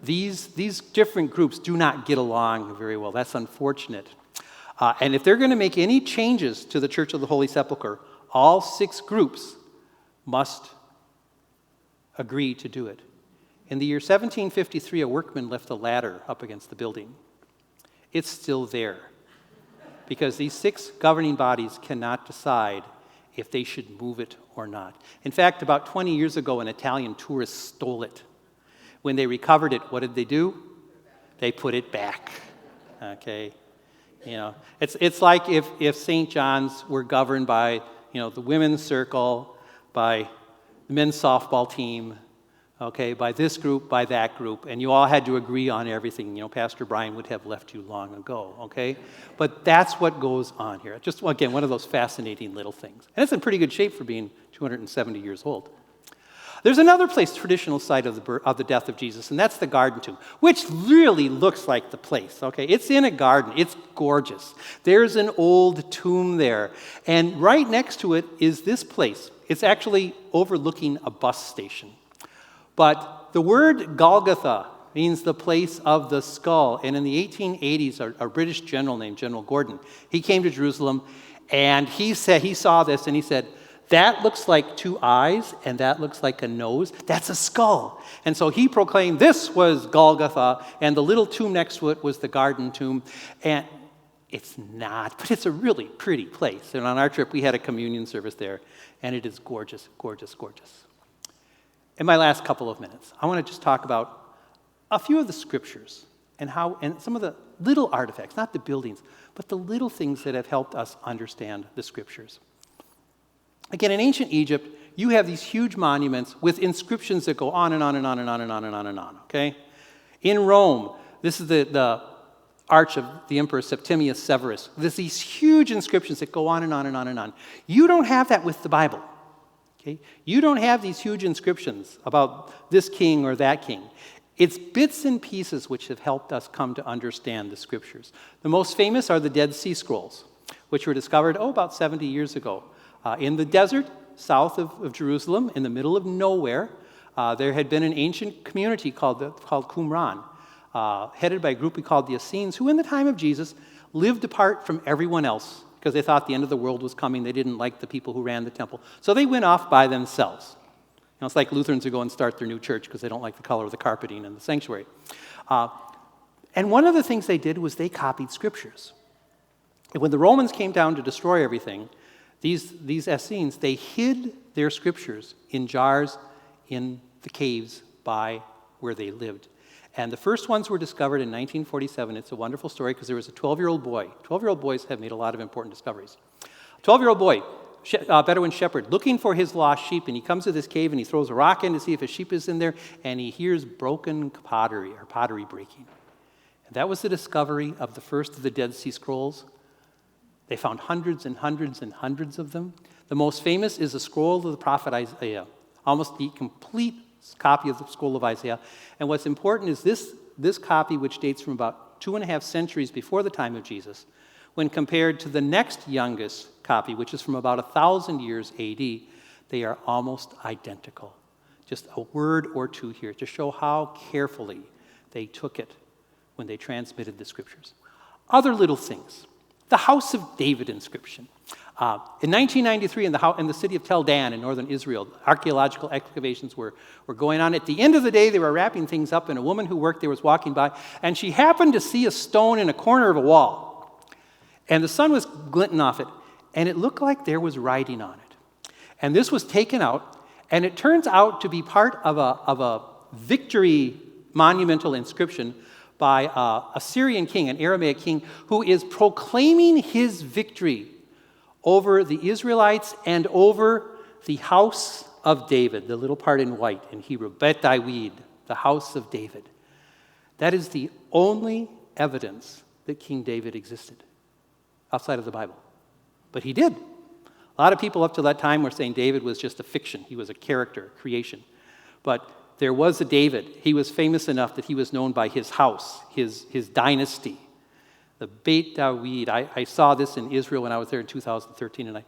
These different groups do not get along very well. That's unfortunate. And if they're going to make any changes to the Church of the Holy Sepulchre, all 6 groups must agree to do it. In the year 1753, a workman left a ladder up against the building. It's still there because these 6 governing bodies cannot decide if they should move it or not. In fact, about 20 years ago, an Italian tourist stole it. When they recovered it, what did they do? They put it back. Okay? You know, it's like if St. John's were governed by, the women's circle, by the men's softball team, okay, by this group, by that group, and you all had to agree on everything. Pastor Brian would have left you long ago, okay? But that's what goes on here. Just, again, one of those fascinating little things. And it's in pretty good shape for being 270 years old. There's another place, traditional site of the death of Jesus, and that's the garden tomb, which really looks like the place, okay? It's in a garden. It's gorgeous. There's an old tomb there, and right next to it is this place. It's actually overlooking a bus station. But the word Golgotha means the place of the skull. And in the 1880s, a British general named General Gordon, he came to Jerusalem, and he saw this, and he said, that looks like 2 eyes, and that looks like a nose. That's a skull. And so he proclaimed this was Golgotha, and the little tomb next to it was the garden tomb. And it's not, but it's a really pretty place. And on our trip, we had a communion service there, and it is gorgeous, gorgeous, gorgeous. In my last couple of minutes, I want to just talk about a few of the scriptures and some of the little artifacts, not the buildings, but the little things that have helped us understand the scriptures. Again, in ancient Egypt, you have these huge monuments with inscriptions that go on and on and on and on and on and on and on, okay? In Rome, this is the arch of the Emperor Septimius Severus. There's these huge inscriptions that go on and on and on and on. You don't have that with the Bible. Okay? You don't have these huge inscriptions about this king or that king. It's bits and pieces which have helped us come to understand the scriptures. The most famous are the Dead Sea Scrolls, which were discovered, about 70 years ago. In the desert south of Jerusalem, in the middle of nowhere, there had been an ancient community called Qumran, headed by a group we called the Essenes, who in the time of Jesus lived apart from everyone else because they thought the end of the world was coming. They didn't like the people who ran the temple. So they went off by themselves. It's like Lutherans who go and start their new church because they don't like the color of the carpeting in the sanctuary. And one of the things they did was they copied scriptures. And when the Romans came down to destroy everything, these Essenes, they hid their scriptures in jars in the caves by where they lived. And the first ones were discovered in 1947. It's a wonderful story because there was a 12-year-old boy. 12-year-old boys have made a lot of important discoveries. A 12-year-old boy, Bedouin shepherd, looking for his lost sheep, and he comes to this cave and he throws a rock in to see if a sheep is in there, and he hears broken pottery or pottery breaking. And that was the discovery of the first of the Dead Sea Scrolls. They found hundreds and hundreds and hundreds of them. The most famous is a scroll of the prophet Isaiah, almost the complete copy of the scroll of Isaiah. And what's important is this copy, which dates from about 2.5 centuries before the time of Jesus, when compared to the next youngest copy, which is from about 1,000 years AD, they are almost identical. Just a word or two here to show how carefully they took it when they transmitted the scriptures. Other little things. The House of David inscription. In 1993, in the city of Tel Dan in northern Israel, archaeological excavations were going on. At the end of the day, they were wrapping things up, and a woman who worked there was walking by, and she happened to see a stone in a corner of a wall. And the sun was glinting off it, and it looked like there was writing on it. And this was taken out, and it turns out to be part of a victory monumental inscription by a Syrian king, an Aramaic king, who is proclaiming his victory over the Israelites and over the house of David, the little part in white in Hebrew, Bet David, the house of David. That is the only evidence that King David existed outside of the Bible. But he did. A lot of people up to that time were saying David was just a fiction. He was a character, a creation. But there was a David. He was famous enough that he was known by his house, his dynasty. The Beit David. I saw this in Israel when I was there in 2013, and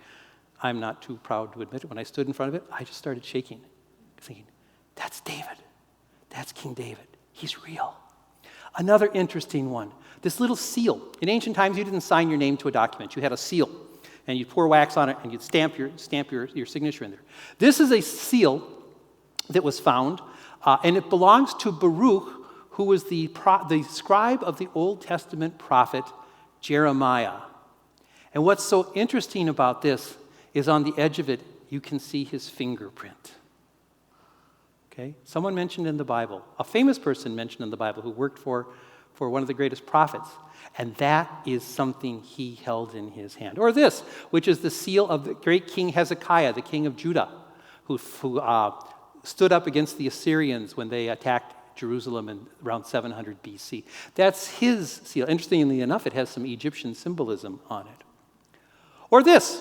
I'm not too proud to admit it. When I stood in front of it, I just started shaking, thinking, that's David. That's King David. He's real. Another interesting one, this little seal. In ancient times, you didn't sign your name to a document. You had a seal, and you'd pour wax on it, and you'd stamp your signature in there. This is a seal that was found, and it belongs to Baruch, who was the scribe of the Old Testament prophet Jeremiah. And what's so interesting about this is on the edge of it, you can see his fingerprint. Okay? Someone mentioned in the Bible, a famous person mentioned in the Bible who worked for one of the greatest prophets. And that is something he held in his hand. Or this, which is the seal of the great King Hezekiah, the king of Judah, who stood up against the Assyrians when they attacked Jerusalem in around 700 BC. That's his seal. Interestingly enough, it has some Egyptian symbolism on it. Or this.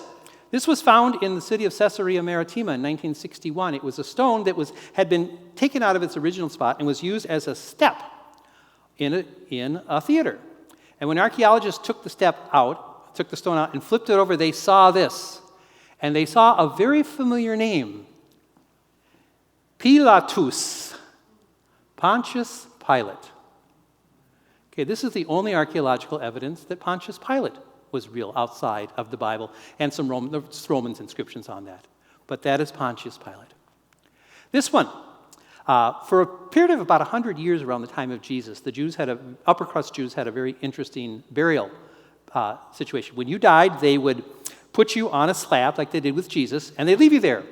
This was found in the city of Caesarea Maritima in 1961. It was a stone that had been taken out of its original spot and was used as a step in a theater. And when archaeologists took the stone out and flipped it over, they saw this. And they saw a very familiar name. Pilatus. Pontius Pilate. Okay, this is the only archaeological evidence that Pontius Pilate was real outside of the Bible, and some Romans inscriptions on that. But that is Pontius Pilate. This one, for a period of about 100 years around the time of Jesus, upper crust Jews had a very interesting burial situation. When you died, they would put you on a slab like they did with Jesus, and they'd leave you there.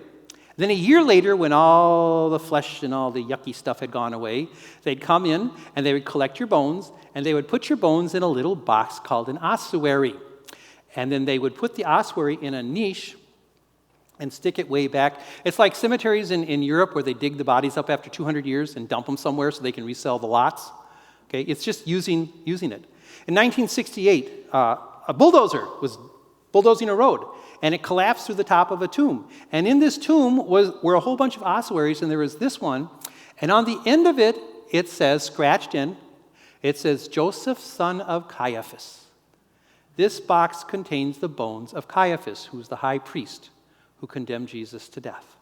Then a year later, when all the flesh and all the yucky stuff had gone away, they'd come in and they would collect your bones, and they would put your bones in a little box called an ossuary. And then they would put the ossuary in a niche and stick it way back. It's like cemeteries in Europe where they dig the bodies up after 200 years and dump them somewhere so they can resell the lots. Okay, it's just using it. In 1968, a bulldozer was bulldozing a road, and it collapsed through the top of a tomb. And in this tomb were a whole bunch of ossuaries, and there was this one. And on the end of it, it says, scratched in, it says, Joseph, son of Caiaphas. This box contains the bones of Caiaphas, who was the high priest who condemned Jesus to death.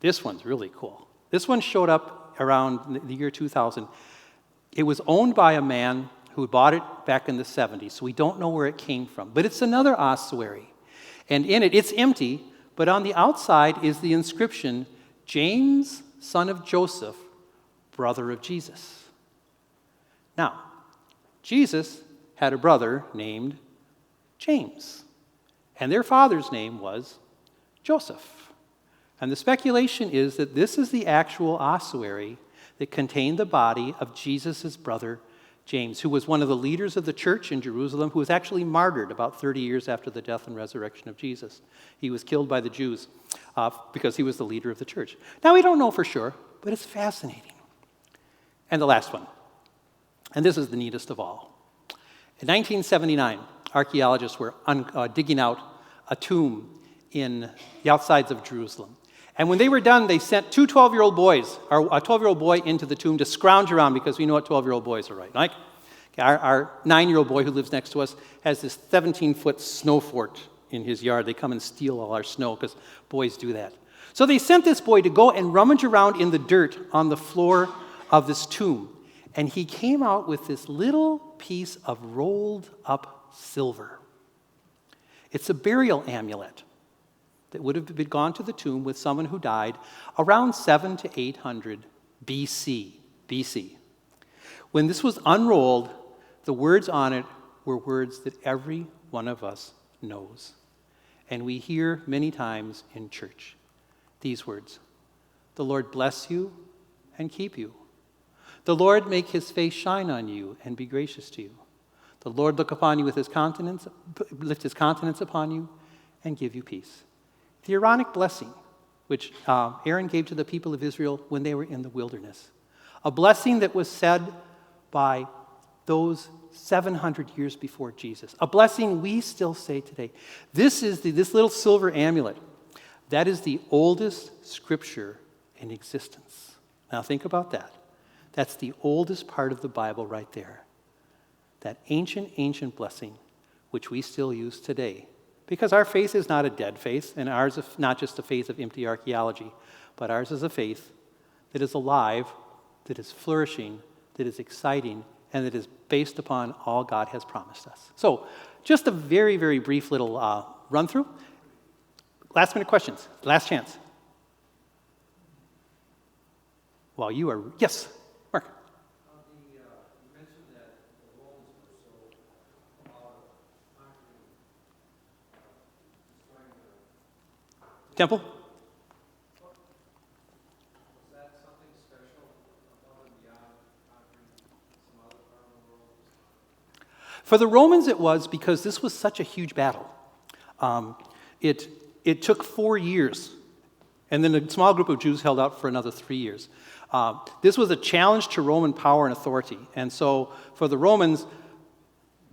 This one's really cool. This one showed up around the year 2000. It was owned by a man who bought it back in the 70s, so we don't know where it came from. But it's another ossuary. And in it, it's empty, but on the outside is the inscription, James, son of Joseph, brother of Jesus. Now, Jesus had a brother named James, and their father's name was Joseph. And the speculation is that this is the actual ossuary that contained the body of Jesus' brother James, who was one of the leaders of the church in Jerusalem, who was actually martyred about 30 years after the death and resurrection of Jesus. He was killed by the Jews because he was the leader of the church. Now, we don't know for sure, but it's fascinating. And the last one, and this is the neatest of all. In 1979, archaeologists were digging out a tomb in the outsides of Jerusalem. And when they were done, they sent two 12-year-old boys, or a 12-year-old boy into the tomb to scrounge around, because we know what 12-year-old boys are like. Our 9-year-old boy who lives next to us has this 17-foot snow fort in his yard. They come and steal all our snow because boys do that. So they sent this boy to go and rummage around in the dirt on the floor of this tomb. And he came out with this little piece of rolled up silver. It's a burial amulet that would have gone to the tomb with someone who died around 700 to 800 BC. When this was unrolled, the words on it were words that every one of us knows. And we hear many times in church these words: the Lord bless you and keep you. The Lord make his face shine on you and be gracious to you. The Lord look upon you with his countenance, lift his countenance upon you and give you peace. The Aaronic blessing, which Aaron gave to the people of Israel when they were in the wilderness. A blessing that was said by those 700 years before Jesus. A blessing we still say today. This little silver amulet. That is the oldest scripture in existence. Now think about that. That's the oldest part of the Bible right there. That ancient blessing, which we still use today. Because our faith is not a dead faith, and ours is not just a faith of empty archaeology, but ours is a faith that is alive, that is flourishing, that is exciting, and that is based upon all God has promised us. So, just a very, very brief little run-through. Last minute questions. Last chance. While you are... Yes, Mark. You mentioned that the Romans were so proud of conquering, destroying the Temple? Was that something special above and beyond conquering some other part of the world? For the Romans it was, because this was such a huge battle. It took 4 years, and then a small group of Jews held out for another 3 years. This was a challenge to Roman power and authority. And so for the Romans,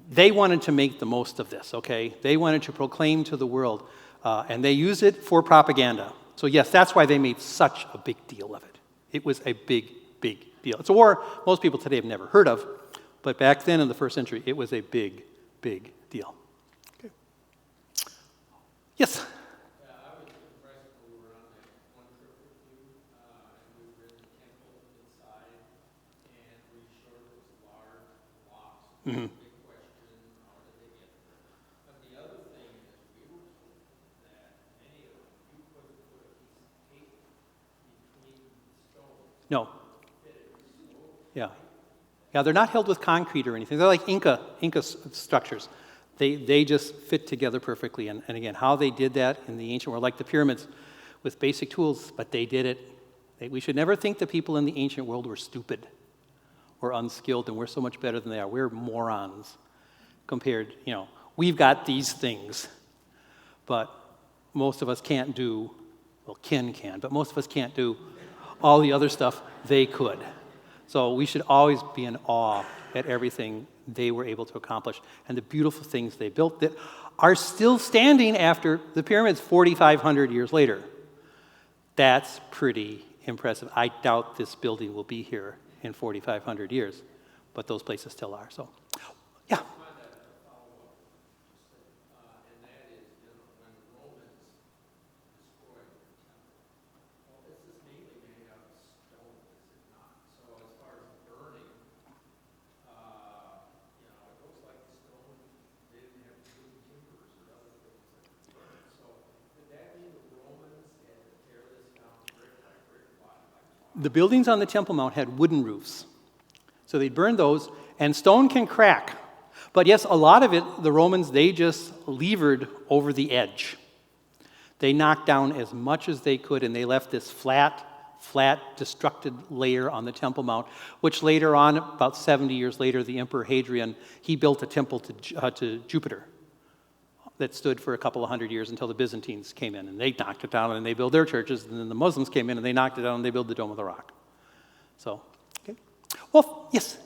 they wanted to make the most of this, okay? They wanted to proclaim to the world, and they used it for propaganda. So yes, that's why they made such a big deal of it. It was a big, big deal. It's a war most people today have never heard of, but back then in the first century, it was a big, big deal. Okay. Yes? I was impressed when we were on that one trip with you, and we were in the temple inside, and we showed those large blocks. Mhm. Big question, how did they get there? But the other thing is, we were told that many of them, you couldn't put a piece of tape between the stones. No. Yeah. Yeah, they're not held with concrete or anything. They're like Inca structures. They just fit together perfectly. And again, how they did that in the ancient world, like the pyramids, with basic tools, but they did it. We should never think the people in the ancient world were stupid or unskilled, and we're so much better than they are. We're morons compared, we've got these things, but most of us can't do, well, Ken can, but most of us can't do all the other stuff they could. So we should always be in awe at everything they were able to accomplish and the beautiful things they built that are still standing after the pyramids 4,500 years later. That's pretty impressive. I doubt this building will be here in 4,500 years, but those places still are. So, yeah. And that is, when the Romans destroyed the temple, well, this is mainly made out of stone, is it not? So as far as burning, it looks like the stone didn't have good timbers or other things that could burn. So did that mean the Romans had to tear this down brick by brick, block by block? The buildings on the Temple Mount had wooden roofs. So they'd burn those, and stone can crack. But yes, a lot of it, the Romans, they just levered over the edge. They knocked down as much as they could, and they left this flat, destructed layer on the Temple Mount, which later on, about 70 years later, the Emperor Hadrian, he built a temple to Jupiter that stood for a couple of hundred years until the Byzantines came in, and they knocked it down, and they built their churches, and then the Muslims came in, and they knocked it down, and they built the Dome of the Rock. So, okay. Well, yes?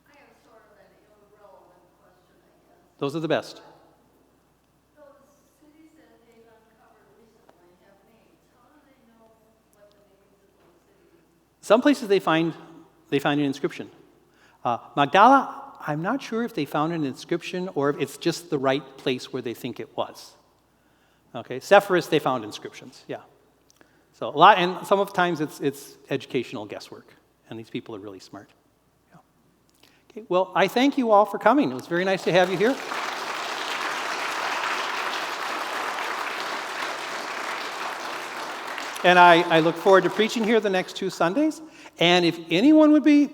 I have sort of an irrelevant question, I guess. Those are the best. Those cities that they've uncovered recently have names. How do they know what the names of those cities? Some places they find an inscription. Magdala, I'm not sure if they found an inscription or if it's just the right place where they think it was. Okay, Sepphoris, they found inscriptions, yeah. So a lot, and some of the times it's educational guesswork, and these people are really smart. Yeah. Okay, well, I thank you all for coming. It was very nice to have you here. And I look forward to preaching here the next 2 Sundays. And if anyone would be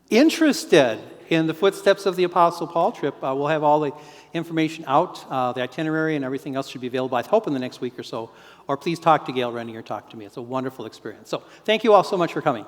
interested in the Footsteps of the Apostle Paul trip, we'll have all the information out. The itinerary and everything else should be available, I hope, in the next week or so. Or please talk to Gail Rennie or talk to me. It's a wonderful experience. So thank you all so much for coming.